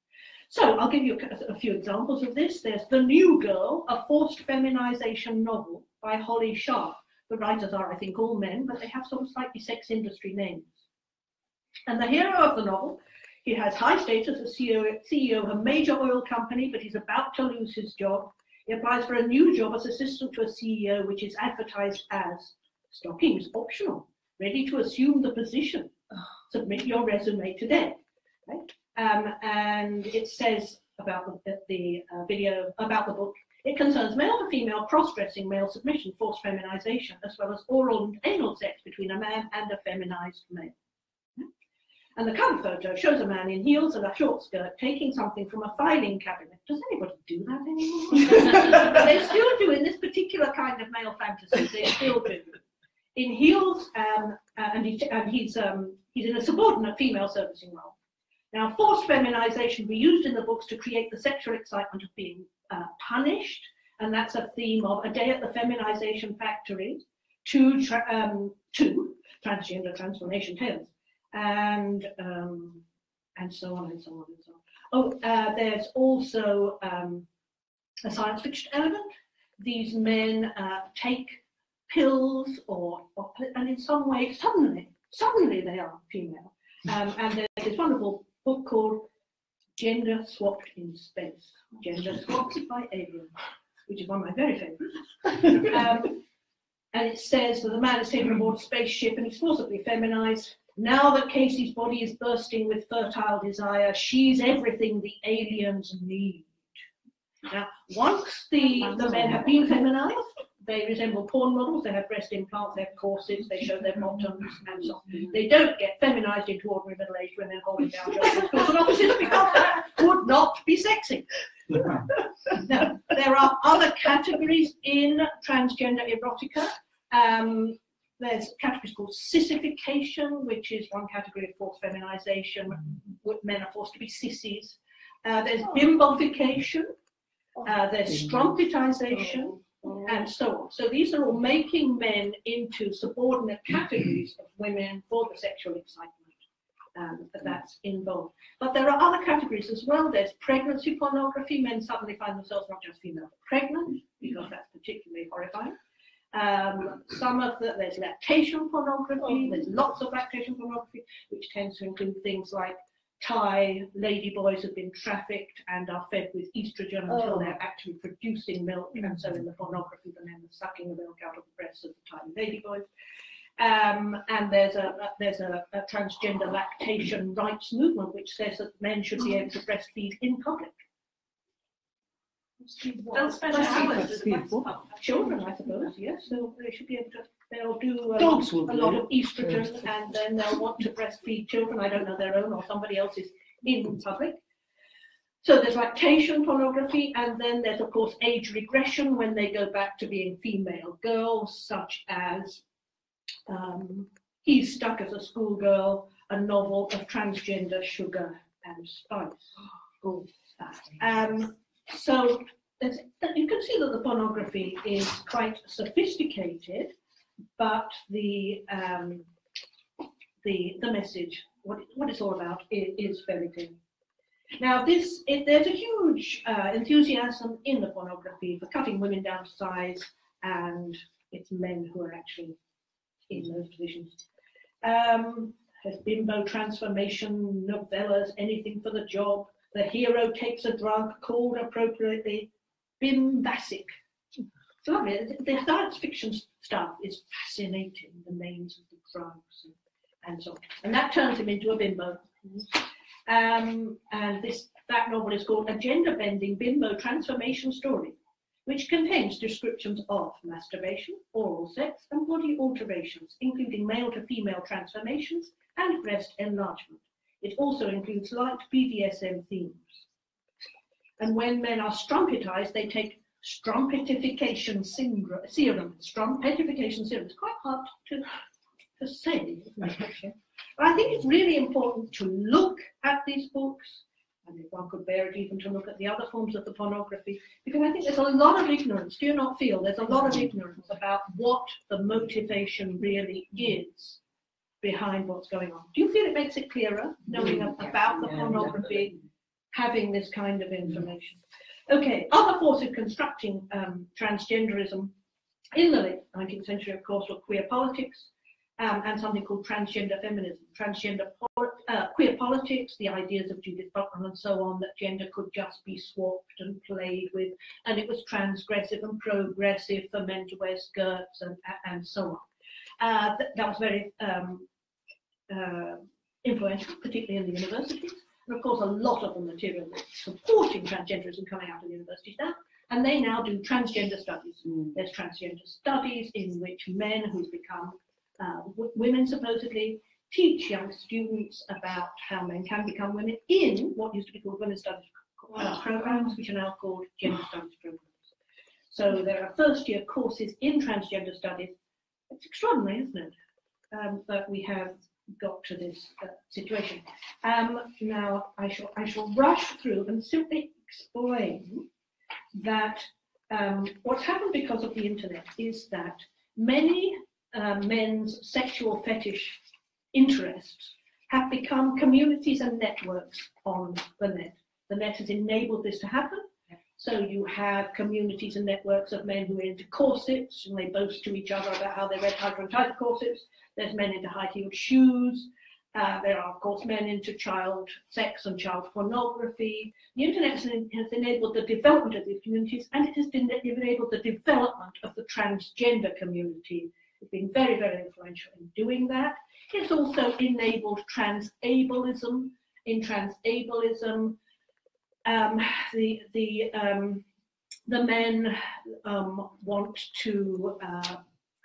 So I'll give you a few examples of this. There's The New Girl, a forced feminization novel by Holly Sharp. The writers are, I think, all men, but they have sort of slightly sex industry names. And the hero of the novel, he has high status as CEO of a major oil company, but he's about to lose his job. He applies for a new job as assistant to a CEO, which is advertised as stockings optional, ready to assume the position. Submit your resume today. Right? And it says about the video, about the book, it concerns male to female cross-dressing, male submission, forced feminization, as well as oral and anal sex between a man and a feminized male. And the cover photo shows a man in heels and a short skirt taking something from a filing cabinet. Does anybody do that anymore? They still do in this particular kind of male fantasy. They still do. In heels, and he's in a subordinate female servicing role. Now, forced feminization we used in the books to create the sexual excitement of being punished, and that's a theme of A Day at the Feminization Factory, two transgender transformation tales, and so on and so on and so on. Oh, there's also a science fiction element. These men take pills, and in some way, suddenly they are female. And there's this wonderful book called Gender Swapped in Space, Gender Swapped by Aliens, which is one of my very favorites. And it says that the man is taken aboard a spaceship and he's forcibly feminized. Now that Casey's body is bursting with fertile desire, she's everything the aliens need. Now, once the men have been feminized, they resemble porn models. They have breast implants, they have corsets, they show their bottoms, and so on. They don't get feminized into ordinary middle-aged women holding down jobs in schools and offices, because that would not be sexy. Now, there are other categories in transgender erotica. There's categories called sissification, which is one category of forced feminization. Men are forced to be sissies. There's bimbofication. There's strumpetization, and so on. So these are all making men into subordinate categories of women for the sexual excitement that's involved. But there are other categories as well. There's pregnancy pornography. Men suddenly find themselves not just female, but pregnant, because that's particularly horrifying. There's lactation pornography. There's lots of lactation pornography, which tends to include things like Thai ladyboys have been trafficked and are fed with estrogen until they're actually producing milk, and so in the pornography the men are sucking the milk out of the breasts of the Thai ladyboys. And there's a transgender lactation rights movement which says that men should be able to breastfeed in public. Don't spend hours Children, I suppose, yes. So they should be able to. They'll do a lot of estrogen, and then they'll want to breastfeed children. I don't know, their own or somebody else's in public. So there's lactation pornography, and then there's of course age regression when they go back to being female girls, such as He's Stuck as a Schoolgirl, a novel of transgender sugar and spice. So you can see that the pornography is quite sophisticated, but the message, what it's all about, is very clear. Now, there's a huge enthusiasm in the pornography for cutting women down to size, and it's men who are actually in those positions. There's bimbo transformation, novellas, anything for the job. The hero takes a drug called appropriately bimbasic. It's lovely. The science fiction stuff is fascinating, the names of the drugs and so on. And that turns him into a bimbo. And that novel is called A Gender-Bending Bimbo Transformation Story, which contains descriptions of masturbation, oral sex, and body alterations, including male to female transformations and breast enlargement. It also includes light BDSM themes. And when men are strumpetized, they take strumpetification serum. Strumpetification serum. It's quite hard to say, isn't it? But I think it's really important to look at these books, and if one could bear it, even to look at the other forms of the pornography, because I think there's a lot of ignorance. Do you not feel there's a lot of ignorance about what the motivation really is behind what's going on? Do you feel it makes it clearer, knowing about the pornography, having this kind of information? Okay, other forces constructing transgenderism in the late 19th century, of course, were queer politics and something called transgender feminism. Queer politics, the ideas of Judith Butler and so on, that gender could just be swapped and played with, and it was transgressive and progressive for men to wear skirts and so on. That was very influential, particularly in the universities. And of course, a lot of the material that's supporting transgenderism coming out of the universities now, and they now do transgender studies. There's transgender studies in which men who've become women supposedly teach young students about how men can become women in what used to be called women's studies programs, which are now called gender studies programs. So there are first-year courses in transgender studies. It's extraordinary, isn't it, that we have got to this situation. Now I shall rush through and simply explain that what's happened because of the internet is that many men's sexual fetish interests have become communities and networks on the net. The net has enabled this to happen. So you have communities and networks of men who are into corsets, and they boast to each other about how they wear tighter and tighter corsets. There's men into high-heeled shoes. There are, of course, men into child sex and child pornography. The internet has enabled the development of these communities, and it has enabled the development of the transgender community. It's been very, very influential in doing that. It's also enabled transableism. In transableism, the men want to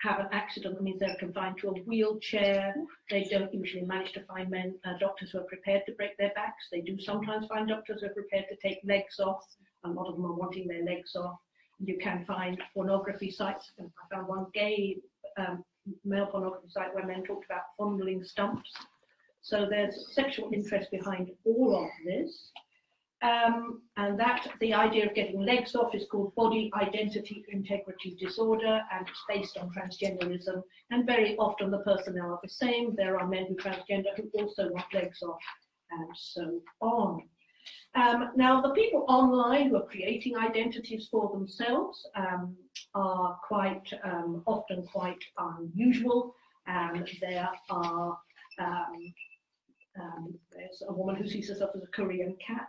have an accident that means they're confined to a wheelchair. They don't usually manage to find doctors who are prepared to break their backs. They do sometimes find doctors who are prepared to take legs off. A lot of them are wanting their legs off. You can find pornography sites. I found one gay male pornography site where men talked about fondling stumps. So there's sexual interest behind all of this. And that the idea of getting legs off is called body identity integrity disorder, and it's based on transgenderism. And very often the personnel are the same. There are men who are transgender who also want legs off, and so on. Now, the people online who are creating identities for themselves are quite often quite unusual. There are there's a woman who sees herself as a Korean cat.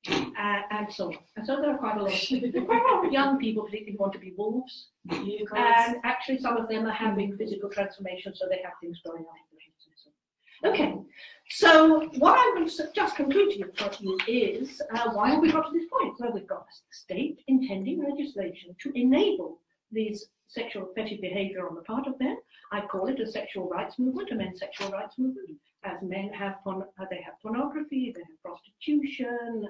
And so on. And so there are quite a lot of young people particularly who want to be wolves. And actually some of them are having physical transformations, so they have things going on. Okay, so what I'm going to just conclude here for you is why have we got to this point? Well, we've got the state intending legislation to enable these sexual fetish behavior on the part of men. I call it a sexual rights movement, a men's sexual rights movement. As men have they have pornography, they have prostitution.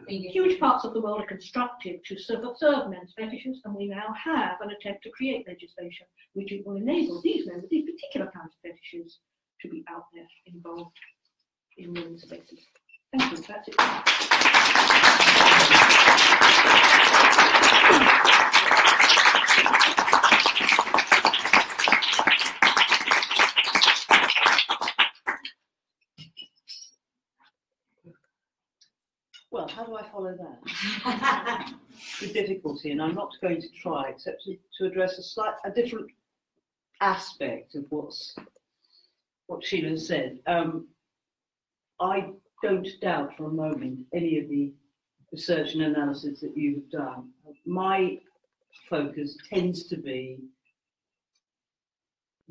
Huge parts of the world are constructed to serve men's fetishes, and we now have an attempt to create legislation which will enable these men with these particular kinds of fetishes to be out there involved in women's spaces. Thank you. That's it. Well, how do I follow that? With difficulty, and I'm not going to try, except to address a different aspect of what Sheila said. I don't doubt for a moment any of the research and analysis that you have done. My focus tends to be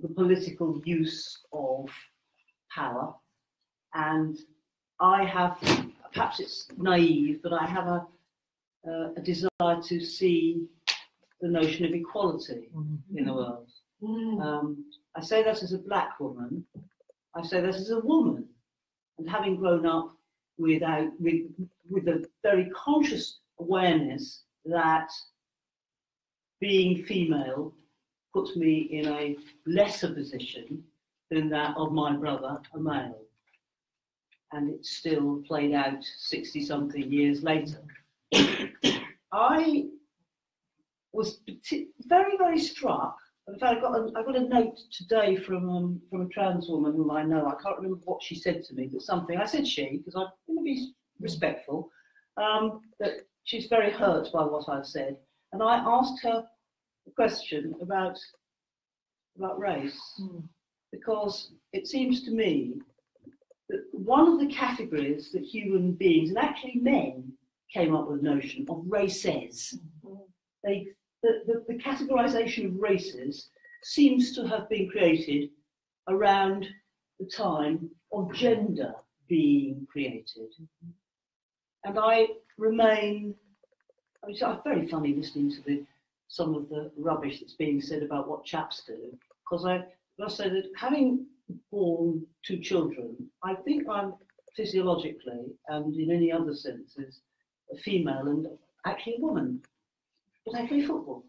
the political use of power, and I have, perhaps it's naive, but I have a desire to see the notion of equality in the world. I say that as a black woman, I say that as a woman, and having grown up with a very conscious awareness that being female puts me in a lesser position than that of my brother, a male. And it's still played out 60-something years later. I was very, very struck. In fact, I got a note today from a trans woman whom I know. I can't remember what she said to me, but something. I said she, because I'm going to be respectful. That she's very hurt by what I've said. And I asked her a question about race, because it seems to me that one of the categories that human beings, and actually men, came up with the notion of races. The categorization of races seems to have been created around the time of gender being created. And I remain, it's very funny listening to some of the rubbish that's being said about what chaps do, because I must say that having born 2 children, I think I'm physiologically and in any other senses a female and actually a woman. But I play football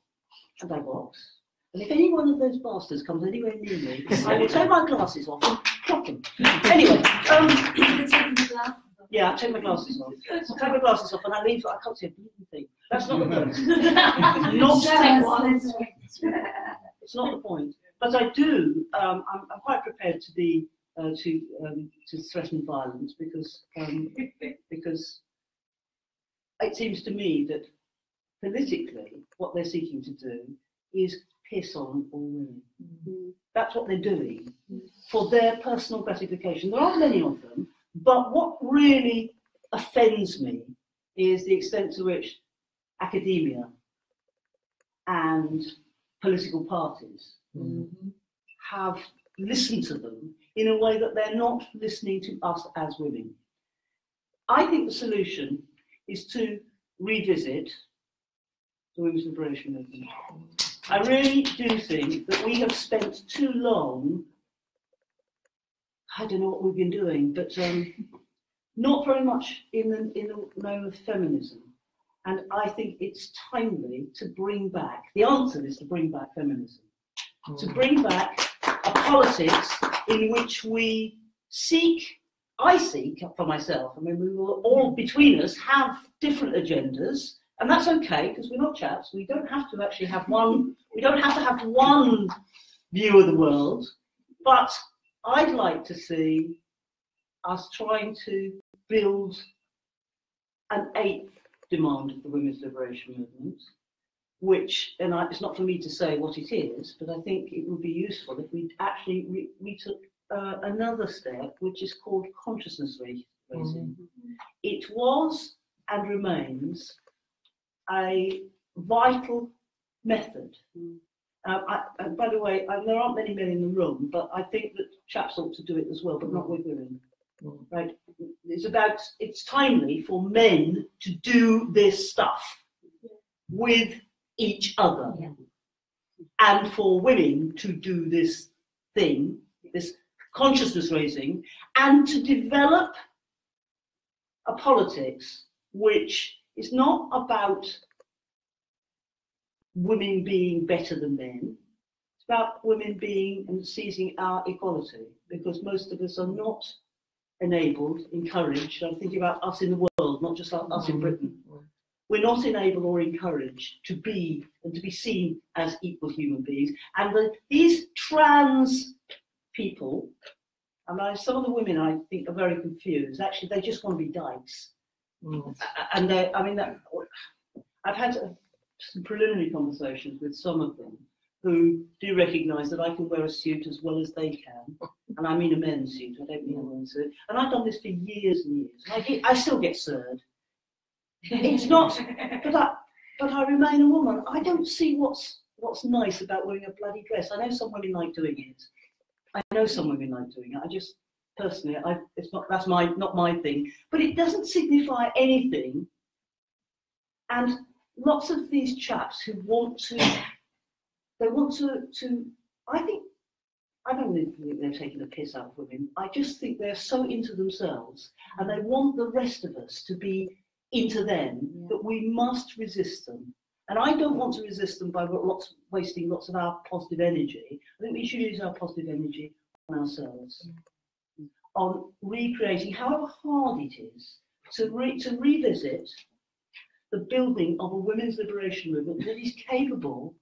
and I box. And if any one of those bastards comes anywhere near me, I will take my glasses off and drop them. Anyway, yeah, I take my glasses off. I take my glasses off and I leave. I can't see a bleeding thing. That's not the point. It's not the point. But I do. I'm quite prepared to be to threaten violence because it seems to me that politically what they're seeking to do is piss on all women. That's what they're doing for their personal gratification. There aren't many of them, but what really offends me is the extent to which academia and political parties have listened to them in a way that they're not listening to us as women. I think the solution is to revisit the women's liberation movement. I really do think that we have spent too long, I don't know what we've been doing, but not very much in the name of feminism. And I think it's timely to bring back, the answer is to bring back feminism, to bring back a politics in which we seek, I seek for myself, I mean, we will all between us have different agendas, and that's okay because we're not chaps. We don't have to actually have one, we don't have to have one view of the world, but I'd like to see us trying to build an 8th demand of the women's liberation movement, which, and it's not for me to say what it is, but I think it would be useful if we actually we took another step, which is called consciousness raising. It was and remains a vital method. And by the way, there aren't many men in the room, but I think that chaps ought to do it as well, but not with women. Right? It's timely for men to do this stuff with each other, and for women to do this thing, this consciousness raising, and to develop a politics which is not about women being better than men. It's about women being and seizing our equality, because most of us are not enabled, encouraged. I'm thinking about us in the world, not just us in Britain. We're not enabled or encouraged to be and to be seen as equal human beings. And these trans people, I mean, some of the women I think are very confused. Actually, they just want to be dykes. And I mean, I've had some preliminary conversations with some of them who do recognise that I can wear a suit as well as they can, and I mean a men's suit. I don't mean a women's suit. And I've done this for years and years. And I still get served. It's not, but I remain a woman. I don't see what's nice about wearing a bloody dress. I know some women like doing it. I just personally, that's not my thing. But it doesn't signify anything. And lots of these chaps who want to, I don't even think they're taking the piss out of women. I just think they're so into themselves, and they want the rest of us to be into them, that we must resist them. And I don't want to resist them by wasting lots of our positive energy. I think we should use our positive energy ourselves, on recreating, however hard it is, to revisit the building of a women's liberation movement that is capable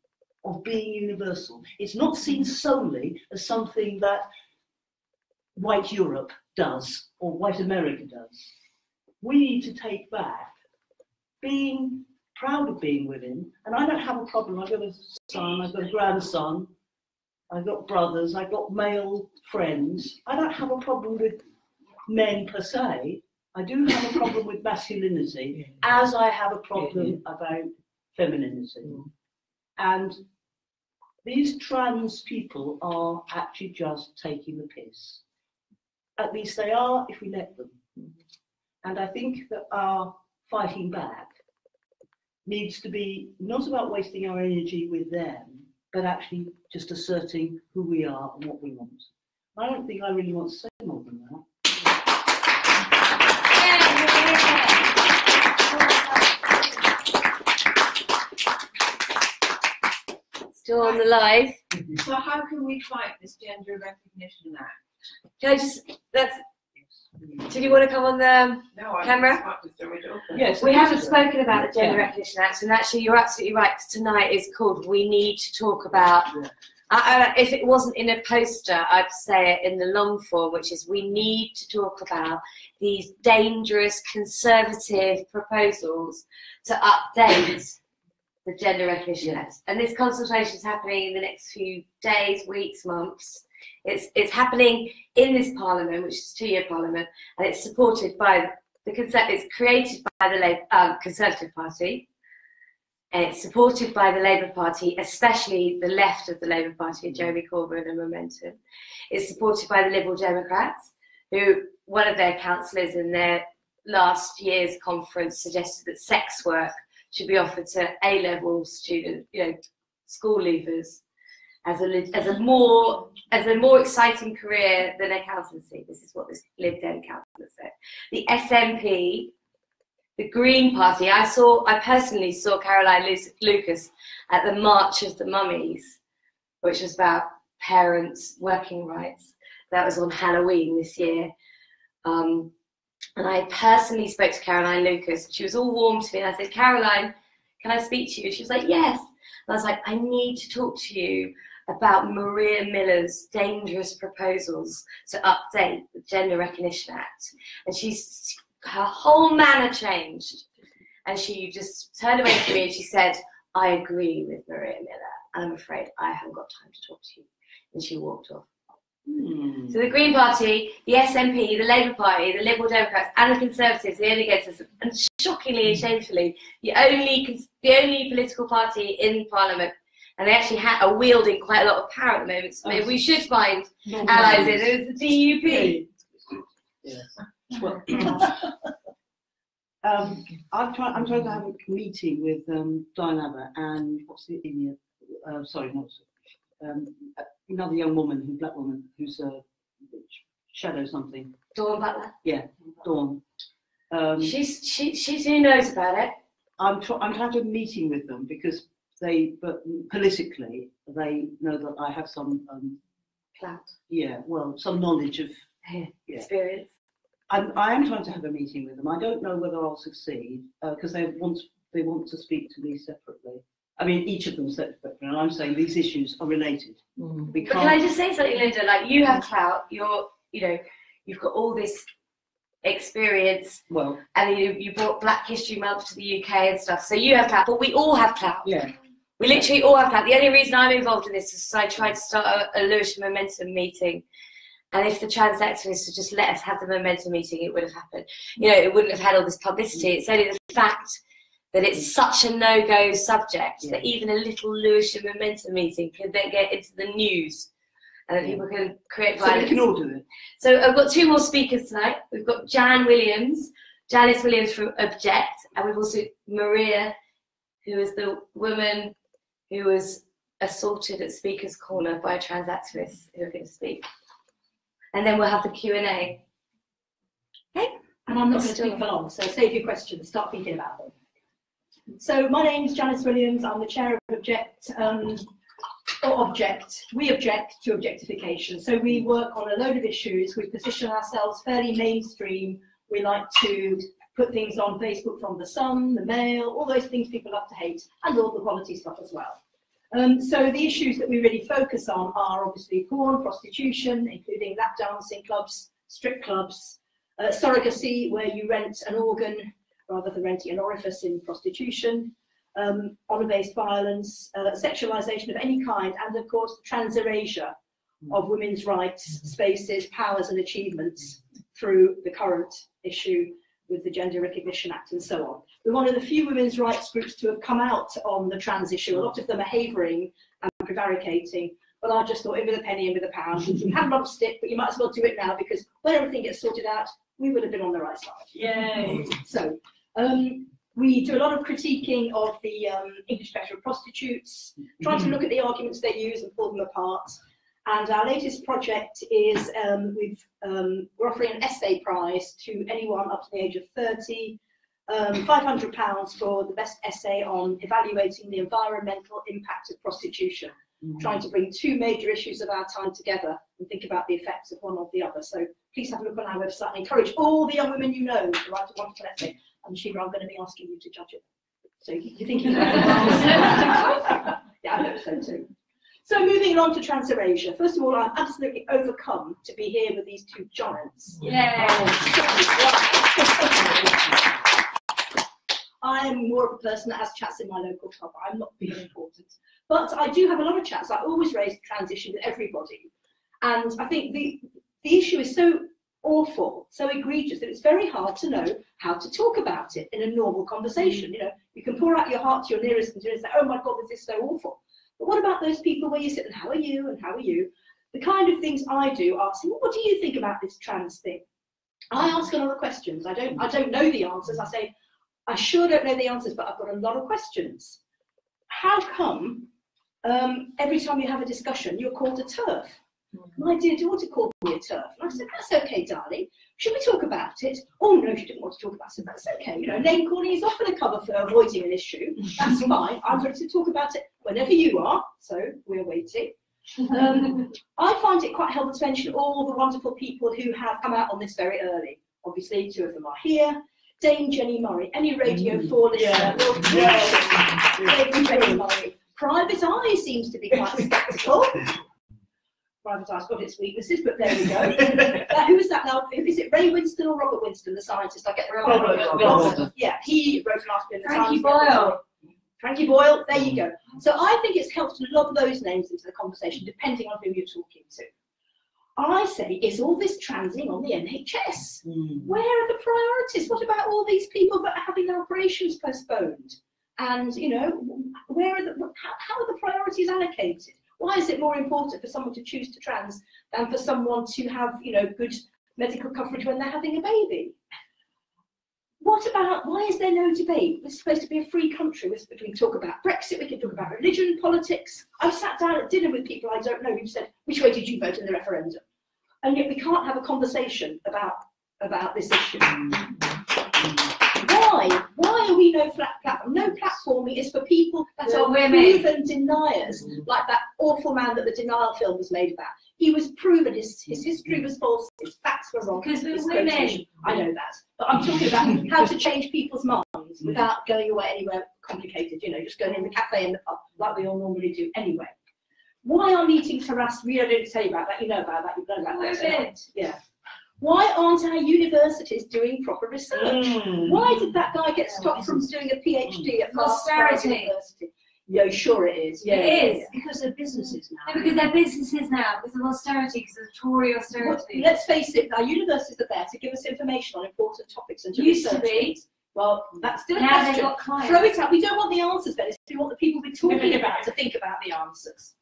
of being universal. It's not seen solely as something that white Europe does or white America does. We need to take back being proud of being women, and I don't have a problem. I've got a son, I've got a grandson, I've got brothers, I've got male friends. I don't have a problem with men per se. I do have a problem with masculinity, as I have a problem about femininity. And these trans people are actually just taking the piss. At least they are if we let them. And I think that our fighting back needs to be not about wasting our energy with them, but actually just asserting who we are and what we want. I don't think I really want to say more than that. Still on the live. So how can we fight this Gender Recognition Act? Can I just, did you want to come on the camera? Yes, we haven't spoken about the Gender Recognition Act, and actually you're absolutely right, because tonight is called We Need to Talk About. If it wasn't in a poster, I'd say it in the long form, which is we need to talk about these dangerous conservative proposals to update the Gender Recognition Act. And this consultation is happening in the next few days, weeks, months. It's happening in this parliament, which is a 2-year parliament, and it's supported by it's created by the Conservative Party, and it's supported by the Labour Party, especially the left of the Labour Party, Jeremy Corbyn and Momentum. It's supported by the Liberal Democrats, who one of their councillors in their last year's conference suggested that sex work should be offered to A-level students, school leavers, as a more exciting career than accountancy. This is what this Lib Dem councillor said. The SNP, the Green Party. I personally saw Caroline Lucas at the March of the Mummies, which was about parents' working rights. That was on Halloween this year. And I personally spoke to Caroline Lucas. She was all warm to me, and I said, Caroline, can I speak to you? She was like, yes. And I was like, I need to talk to you about Maria Miller's dangerous proposals to update the Gender Recognition Act. And her whole manner changed. And she just turned away from me and she said, I agree with Maria Miller, and I'm afraid I haven't got time to talk to you. And she walked off. So the Green Party, the SNP, the Labour Party, the Liberal Democrats, and the Conservatives, the only against us, and shockingly and shamefully, the only political party in Parliament, and they actually are wielding quite a lot of power at the moment. So maybe we should find allies in. It was the DUP. Yes. Well, I'm trying to have a meeting with Diane Abbott and another young woman, black woman, who's shadow something. Dawn Butler. Yeah, Dawn. She who knows about it. I'm trying to have a meeting with them because but politically they know that I have some clout. Yeah, well, some knowledge of experience. I am trying to have a meeting with them. I don't know whether I'll succeed because they want to speak to me separately. I mean, each of them separately, and I'm saying these issues are related. But can I just say something, Linda? Like, you have clout. You've got all this experience. Well, and you brought Black History Month to the UK and stuff. So you have clout, but we all have clout. Yeah. We literally all have clout. The only reason I'm involved in this is because I tried to start a Lewisham Momentum meeting. And if the trans activists had just let us have the Momentum meeting, it would have happened. It wouldn't have had all this publicity. It's only the fact that it's such a no-go subject that even a little Lewisham Momentum meeting can then get into the news, and that people can create violence. So we can all do it. So I've got 2 more speakers tonight. We've got Janice Williams from Object, and we've also Maria, who is the woman who was assaulted at Speaker's Corner by trans activists who are going to speak. And then we'll have the Q&A. Okay? And I'm not going to speak for long, so save your questions, start thinking about them. So my name's Janice Williams, I'm the chair of Object. we object to objectification. So we work on a load of issues. We position ourselves fairly mainstream. We like to put things on Facebook from The Sun, The Mail, all those things people love to hate, and all the quality stuff as well. So the issues that we really focus on are obviously porn, prostitution, including lap dancing clubs, strip clubs, surrogacy, where you rent an organ rather than renting an orifice in prostitution, honour-based violence, sexualisation of any kind, and of course the trans erasure of women's rights, spaces, powers and achievements through the current issue with the Gender Recognition Act and so on. We're one of the few women's rights groups to have come out on the trans issue. A lot of them are havering and prevaricating, but I just thought in with a penny, in with a pound. You had a lot of stick, but you might as well do it now, because when everything gets sorted out, we would have been on the right side. Yay! So, we do a lot of critiquing of the English Spectrum of Prostitutes, trying to look at the arguments they use and pull them apart. And our latest project is we're offering an essay prize to anyone up to the age of 30, £500 for the best essay on evaluating the environmental impact of prostitution, trying to bring two major issues of our time together and think about the effects of one or the other. So please have a look on our website and encourage all the young women you know to write a wonderful essay. And Sheila, I'm going to be asking you to judge it. So you're thinking about it. Yeah, I hope so too. So moving on to trans erasure. First of all, I'm absolutely overcome to be here with these two giants. Yeah. I am more of a person that has chats in my local pub. I'm not being important. But I do have a lot of chats. I always raise the trans issue with everybody. And I think the issue is so awful, so egregious, that it's very hard to know how to talk about it in a normal conversation. You know, you can pour out your heart to your nearest and say, oh my God, this is so awful. But what about those people where you sit and how are you and how are you? The kind of things I do, asking, well, what do you think about this trans thing? I ask a lot of questions. I don't know the answers. I say, I sure don't know the answers, but I've got a lot of questions. How come every time you have a discussion, you're called a TERF? My dear daughter called me a TERF. And I said, that's okay, darling. Should we talk about it? Oh, no, she didn't want to talk about it. That's okay. You know, name calling is often a cover for avoiding an issue. That's fine. I'm ready to talk about it whenever you are. So we're waiting. I find it quite helpful to mention all the wonderful people who have come out on this very early. Obviously, two of them are here. Dame Jenny Murray, any Radio 4 listener will Dame Jenny Murray. Private Eye seems to be quite sceptical. Private Eye's got its weaknesses, but there we go. Who is that now? Is it Ray Winston or Robert Winston, the scientist? I get the Robert. Yeah, he wrote an article in the Times. Frankie Boyle. Frankie Boyle, there you go. So I think it's helpful to lob those names into the conversation, depending on who you're talking to. I say, is all this transing on the NHS? Where are the priorities? What about all these people that are having their operations postponed? And, you know, where are how are the priorities allocated? Why is it more important for someone to choose to trans than for someone to have, you know, good medical coverage when they're having a baby? What about, why is there no debate? This is supposed to be a free country. We can talk about Brexit, we can talk about religion, politics. I've sat down at dinner with people I don't know who've said, which way did you vote in the referendum? And yet we can't have a conversation about this issue. Why are we no flat platform? No platforming is for people that are proven deniers, like that awful man that the Denial film was made about. He was proven, his history was false, his facts were wrong. Because we're women. I know that. But I'm talking about how to change people's minds without going away anywhere complicated, you know, just going in the cafe and the pub, like we all normally do anyway. Why are meetings harassed? We don't say about that, you know about that, you know about that. Yeah. Why aren't our universities doing proper research? Why did that guy get stopped from doing a PhD at Austerity University? Yeah, sure it is. Yeah, it is. Because they're businesses now. No, because they're businesses now, because of austerity, because of Tory austerity. Let's face it, our universities are there to give us information on important topics and to used to be. Well, that's still a now question. Got clients. Throw it out. We don't want the answers, Dennis. We want the people we're talking about to think about the answers.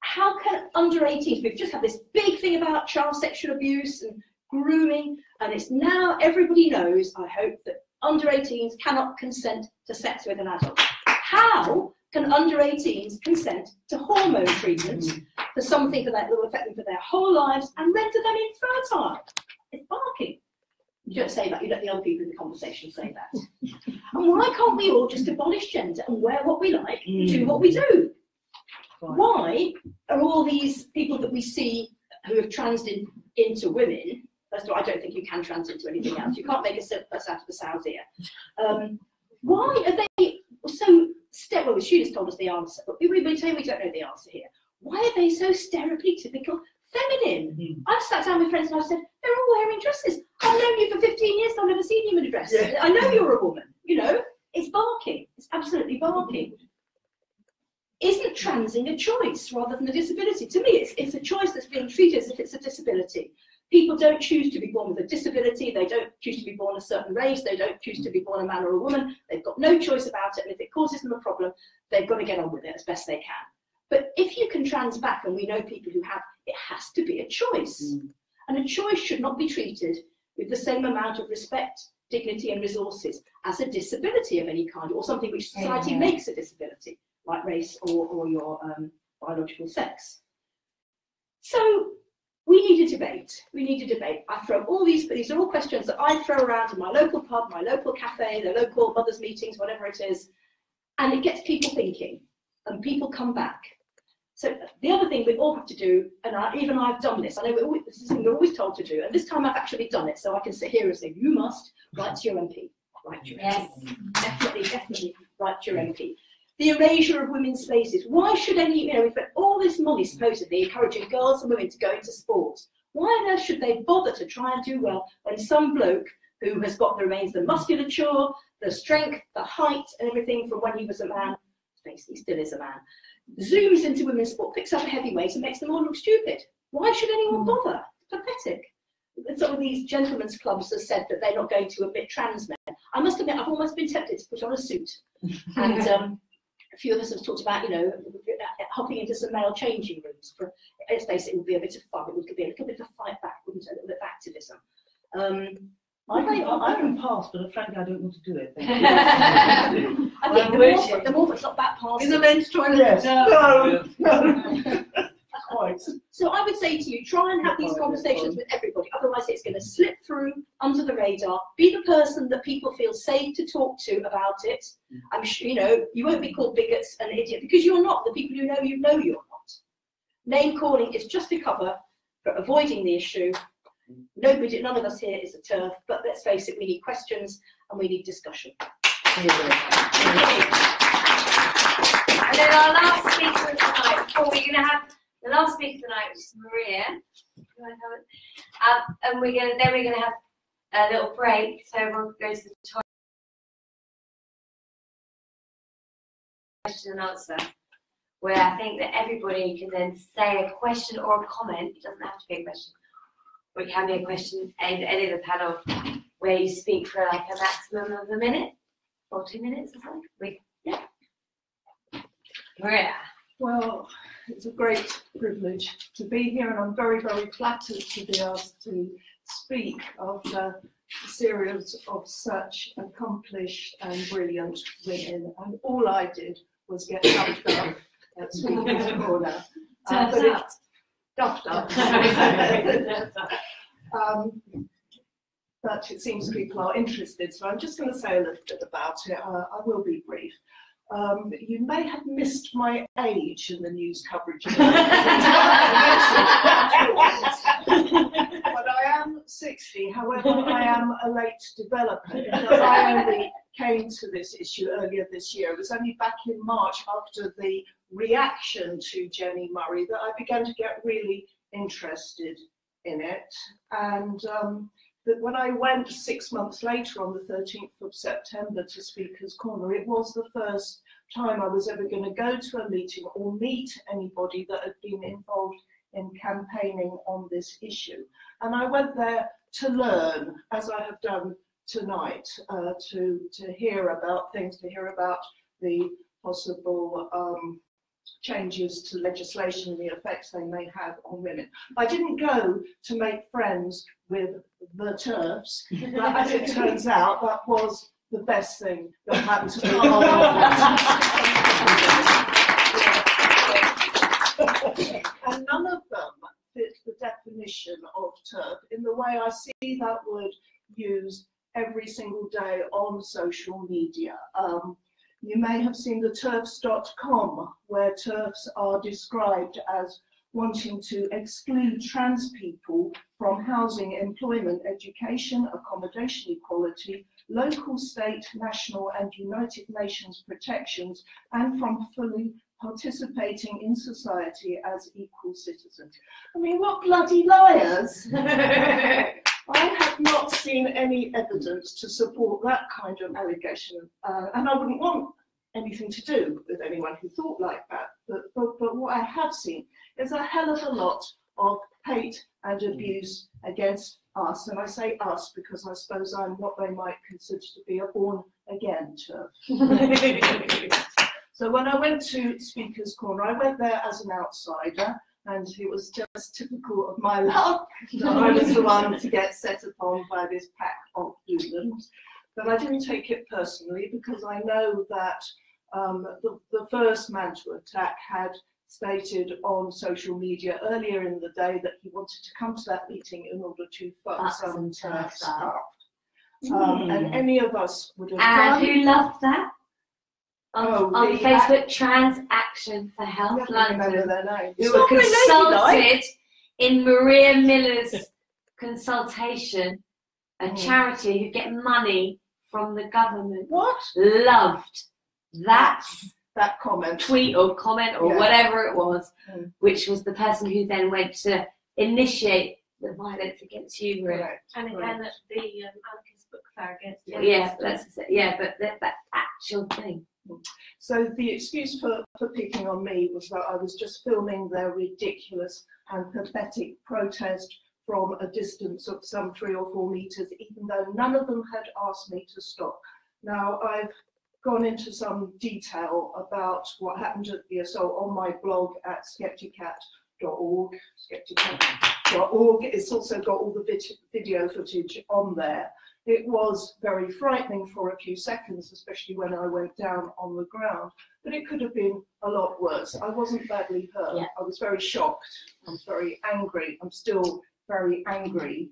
How can under 18s, we've just had this big thing about child sexual abuse and grooming, and it's now everybody knows, I hope, that under 18s cannot consent to sex with an adult. How can under 18s consent to hormone treatment for something that will affect them for their whole lives and render them infertile? It's barking. You don't say that, you let the other people in the conversation say that. And why can't we all just abolish gender and wear what we like, do what we do? Why are all these people that we see who have transed into women? First of all, I don't think you can trans into anything else. You can't make a surplus out of a sow's ear. Why are they so well, Sheila's told us the answer, but we don't know the answer here. Why are they so stereotypical feminine? I've sat down with friends and I've said, they're all wearing dresses. I've known you for 15 years and I've never seen you in a dress. Yeah. I know you're a woman, you know. It's barking. It's absolutely barking. Isn't transing a choice rather than a disability? To me, it's a choice that's being treated as if it's a disability. People don't choose to be born with a disability. They don't choose to be born a certain race. They don't choose to be born a man or a woman. They've got no choice about it. And if it causes them a problem, they've got to get on with it as best they can. But if you can trans back, and we know people who have, it has to be a choice. And a choice should not be treated with the same amount of respect, dignity and resources as a disability of any kind, or something which society makes a disability, like race or your biological sex. So we need a debate. We need a debate. I throw all these are all questions that I throw around in my local pub, my local cafe, the local mothers' meetings, whatever it is, and it gets people thinking, and people come back. So the other thing we all have to do, and even I've done this, I know this is something we're always told to do, and this time I've actually done it, so I can sit here and say, you must write to your MP. Write to your MP. Definitely write to your MP. The erasure of women's spaces. Why should any, you know, we've got all this money supposedly encouraging girls and women to go into sport. Why on earth should they bother to try and do well when some bloke who has got the remains, the musculature, the strength, the height, and everything from when he was a man, he still is a man, zooms into women's sport, picks up a heavyweight and makes them all look stupid? Why should anyone bother? It's pathetic. Some of these gentlemen's clubs have said that they're not going to admit trans men. I must admit, I've almost been tempted to put on a suit. And a few of us have talked about, you know, hopping into some male changing rooms. Let's face it, would be a bit of fun. It would be a little bit of a fight back, wouldn't it? A little bit of activism. I can pass, but frankly, I don't want to do it. I think the more that's not that pass. In the men's toilet? Yes. No. Quite. So I would say to you, try and have these conversations with everybody. Otherwise, it's going to slip through under the radar. Be the person that people feel safe to talk to about it. I'm sure, you know, you won't be called bigots and idiot because you're not. The people who know you know you're not. Name calling is just a cover for avoiding the issue. None of us here is a TERF, but let's face it, we need questions and we need discussion. And then our last speaker tonight, before we're going to have the last speaker tonight, which is Maria. And we're going to have a little break, so everyone goes to the toilet. Question and answer, where I think that everybody can then say a question or a comment. It doesn't have to be a question. Or it can be a question, any of the panel, where you speak for like a maximum of a minute or 2 minutes or something. Yeah. Maria. Well, it's a great privilege to be here, and I'm very, very flattered to be asked to speak after a series of such accomplished and brilliant women. And all I did was get duffed up at Speaker's Corner. Duffed up. But it seems people are interested, so I'm just going to say a little bit about it. I will be brief. You may have missed my age in the news coverage. But I am 60, however, I am a late developer. I only came to this issue earlier this year. It was only back in March, after the reaction to Jenny Murray, that I began to get really interested in it. And that when I went 6 months later on the 13th of September to Speaker's Corner, it was the first time I was ever going to go to a meeting or meet anybody that had been involved in campaigning on this issue. And I went there to learn, as I have done tonight, to hear about things, to hear about the possible changes to legislation and the effects they may have on women. I didn't go to make friends with the TERFs, but as it turns out, that was the best thing that happened to me. And none of them fit the definition of TERF in the way I see that word used every single day on social media. You may have seen the turfs.com, where TERFs are described as wanting to exclude trans people from housing, employment, education, accommodation equality, local, state, national and United Nations protections, and from fully participating in society as equal citizens. I mean, what bloody liars! I have not seen any evidence to support that kind of allegation, and I wouldn't want anything to do with anyone who thought like that. But what I have seen is a hell of a lot of hate and abuse against us, and I say us because I suppose I'm what they might consider to be a born-again TERF. So when I went to Speaker's Corner, I went there as an outsider, and it was just typical of my luck that I was the one to get set upon by this pack of hoodlums. But I didn't take it personally, because I know that the first man to attack had stated on social media earlier in the day that he wanted to come to that meeting in order to fuck some TERFs up. And any of us would have done. Who loved that? On Facebook, Trans Action for Health London, who were consulted in Maria Miller's consultation, a charity who get money from the government. What? Loved that comment, tweet or comment or whatever it was, which was the person who then went to initiate the violence against you. Right. And again, at the anarchist book fair against but that actual thing. So the excuse for picking on me was that I was just filming their ridiculous and pathetic protest from a distance of some 3 or 4 meters, even though none of them had asked me to stop. Now, I've gone into some detail about what happened at the assault on my blog at skepticat.org. Skepticat.org. It's also got all the video footage on there. It was very frightening for a few seconds, especially when I went down on the ground, but it could have been a lot worse. I wasn't badly hurt. Yeah. I was very shocked. I was very angry. I'm still very angry.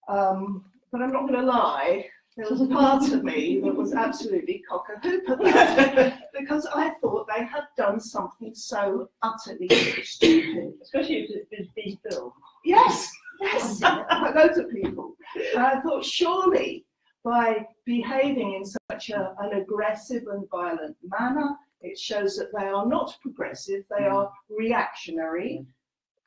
But I'm not going to lie, there was a part of me that was absolutely cock-a-hoop about it, because I thought they had done something so utterly stupid. Especially if it's been filmed. Yes. Yes, loads of people. And I thought, surely by behaving in such an aggressive and violent manner, it shows that they are not progressive, they are reactionary,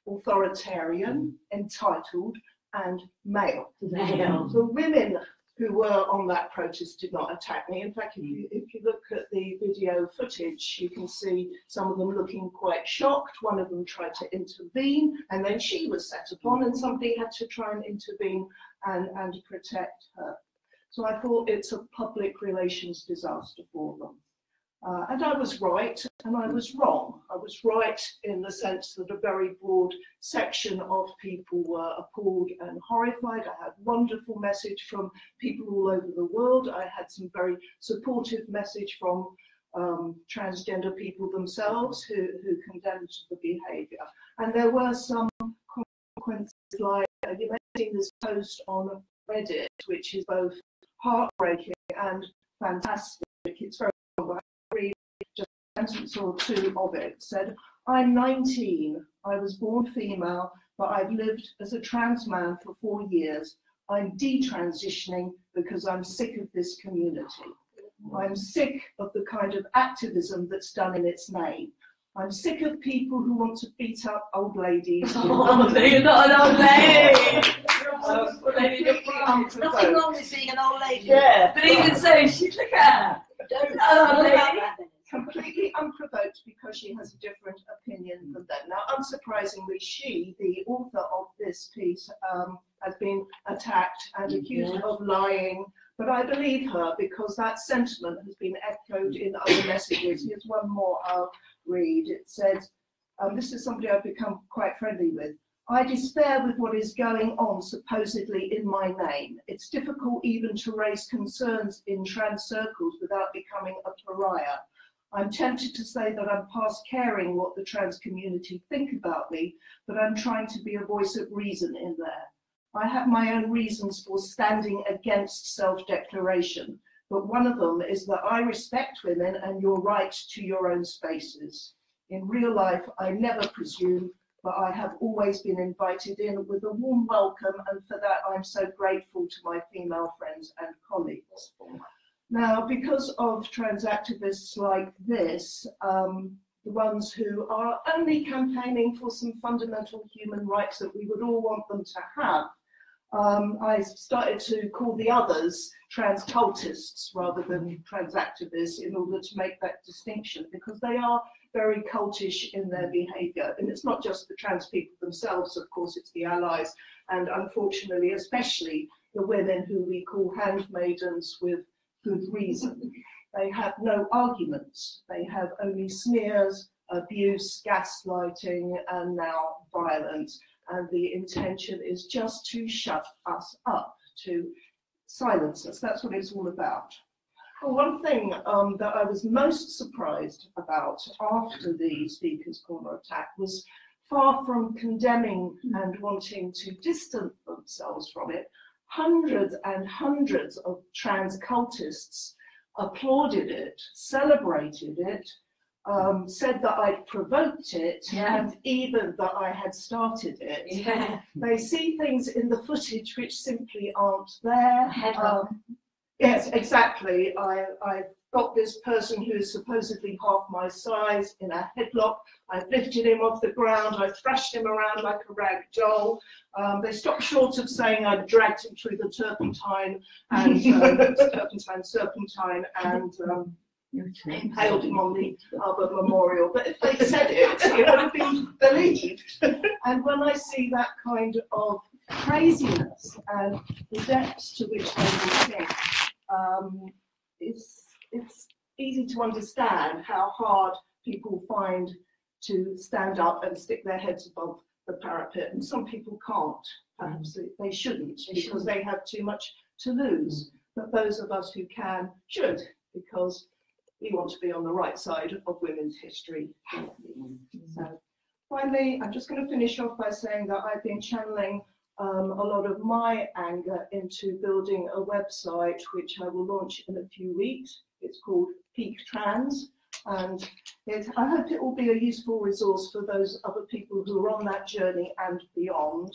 authoritarian, entitled, and male. The women who were on that protest did not attack me. In fact, if you look at the video footage, you can see some of them looking quite shocked. One of them tried to intervene, and then she was set upon, and somebody had to try and intervene and protect her. So I thought it's a public relations disaster for them. And I was right, and I was wrong. I was right in the sense that a very broad section of people were appalled and horrified. I had wonderful message from people all over the world. I had some very supportive message from transgender people themselves who condemned the behaviour. And there were some consequences, like you may have seen this post on Reddit, which is both heartbreaking and fantastic. It's very just a sentence or two of it. Said, I'm 19, I was born female, but I've lived as a trans man for 4 years. I'm detransitioning because I'm sick of this community. I'm sick of the kind of activism that's done in its name. I'm sick of people who want to beat up old ladies. Oh, you're not an old lady. There's nothing wrong with being an old lady. Yeah, but even so, she's look at her. Don't completely unprovoked because she has a different opinion than them. Now, unsurprisingly, she, the author of this piece, has been attacked and accused of lying, but I believe her because that sentiment has been echoed in other messages. Here's one more I'll read. It says, this is somebody I've become quite friendly with. I despair with what is going on supposedly in my name. It's difficult even to raise concerns in trans circles without becoming a pariah. I'm tempted to say that I'm past caring what the trans community think about me, but I'm trying to be a voice of reason in there. I have my own reasons for standing against self-declaration. but one of them is that I respect women and your right to your own spaces. In real life, I never presume, but I have always been invited in with a warm welcome, and for that I'm so grateful to my female friends and colleagues. Now, because of trans activists like this, the ones who are only campaigning for some fundamental human rights that we would all want them to have, I started to call the others trans cultists rather than trans activists in order to make that distinction, because they are very cultish in their behaviour. And it's not just the trans people themselves, of course, it's the allies, and unfortunately, especially the women who we call handmaidens with good reason. They have no arguments. They have only smears, abuse, gaslighting, and now violence. And the intention is just to shut us up, to silence us. That's what it's all about. Well, one thing that I was most surprised about after the Speaker's Corner attack was, far from condemning and wanting to distance themselves from it, hundreds and hundreds of trans cultists applauded it, celebrated it, said that I'd provoked it, and even that I had started it. Yeah. They see things in the footage which simply aren't there. Headlock. Yes, exactly. I've got this person who is supposedly half my size in a headlock. I've lifted him off the ground. I've thrashed him around like a rag doll. They stopped short of saying I'd dragged him through the turpentine and serpentine, and impaled him on the Albert Memorial. But if they said it, it would have been believed. And when I see that kind of craziness and the depths to which they will think, it's easy to understand how hard people find to stand up and stick their heads above the parapet. And some people can't. Perhaps they shouldn't, because they have too much to lose. But those of us who can should, because we want to be on the right side of women's history. So finally, I'm just going to finish off by saying that I've been channeling a lot of my anger into building a website which I will launch in a few weeks. It's called Peak Trans, and I hope it will be a useful resource for those other people who are on that journey and beyond.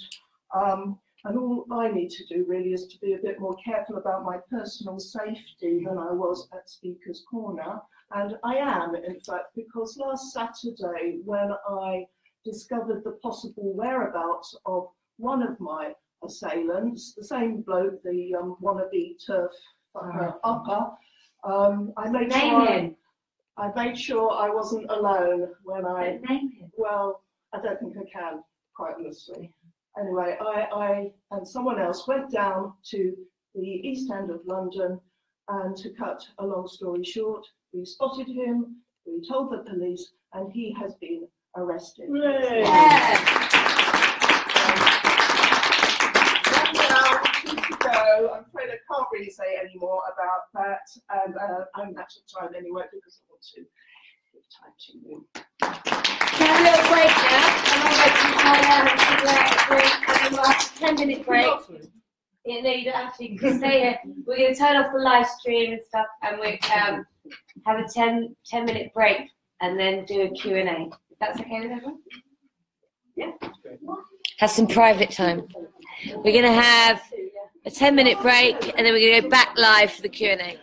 And all I need to do really is to be a bit more careful about my personal safety than I was at Speaker's Corner. And I am, in fact, because last Saturday, when I discovered the possible whereabouts of one of my assailants, the same bloke, the wannabe turf upper, I made sure I wasn't alone when I, well, I don't think I can, quite honestly. Anyway, I and someone else went down to the East End of London, and to cut a long story short, we spotted him, we told the police, and he has been arrested. So I'm afraid I can't really say any more about that, and I'm out of time anyway, because I want to give time to you. Have a little break now, and I'll we'll have a 10-minute break. Yeah, no, you don't have to. You can stay here. We're going to turn off the live stream and stuff, and we'll have a 10-minute break, and then do a Q&A. If that's okay with everyone? Yeah. Have some private time. We're going to have a 10-minute break, and then we're going to go back live for the Q&A.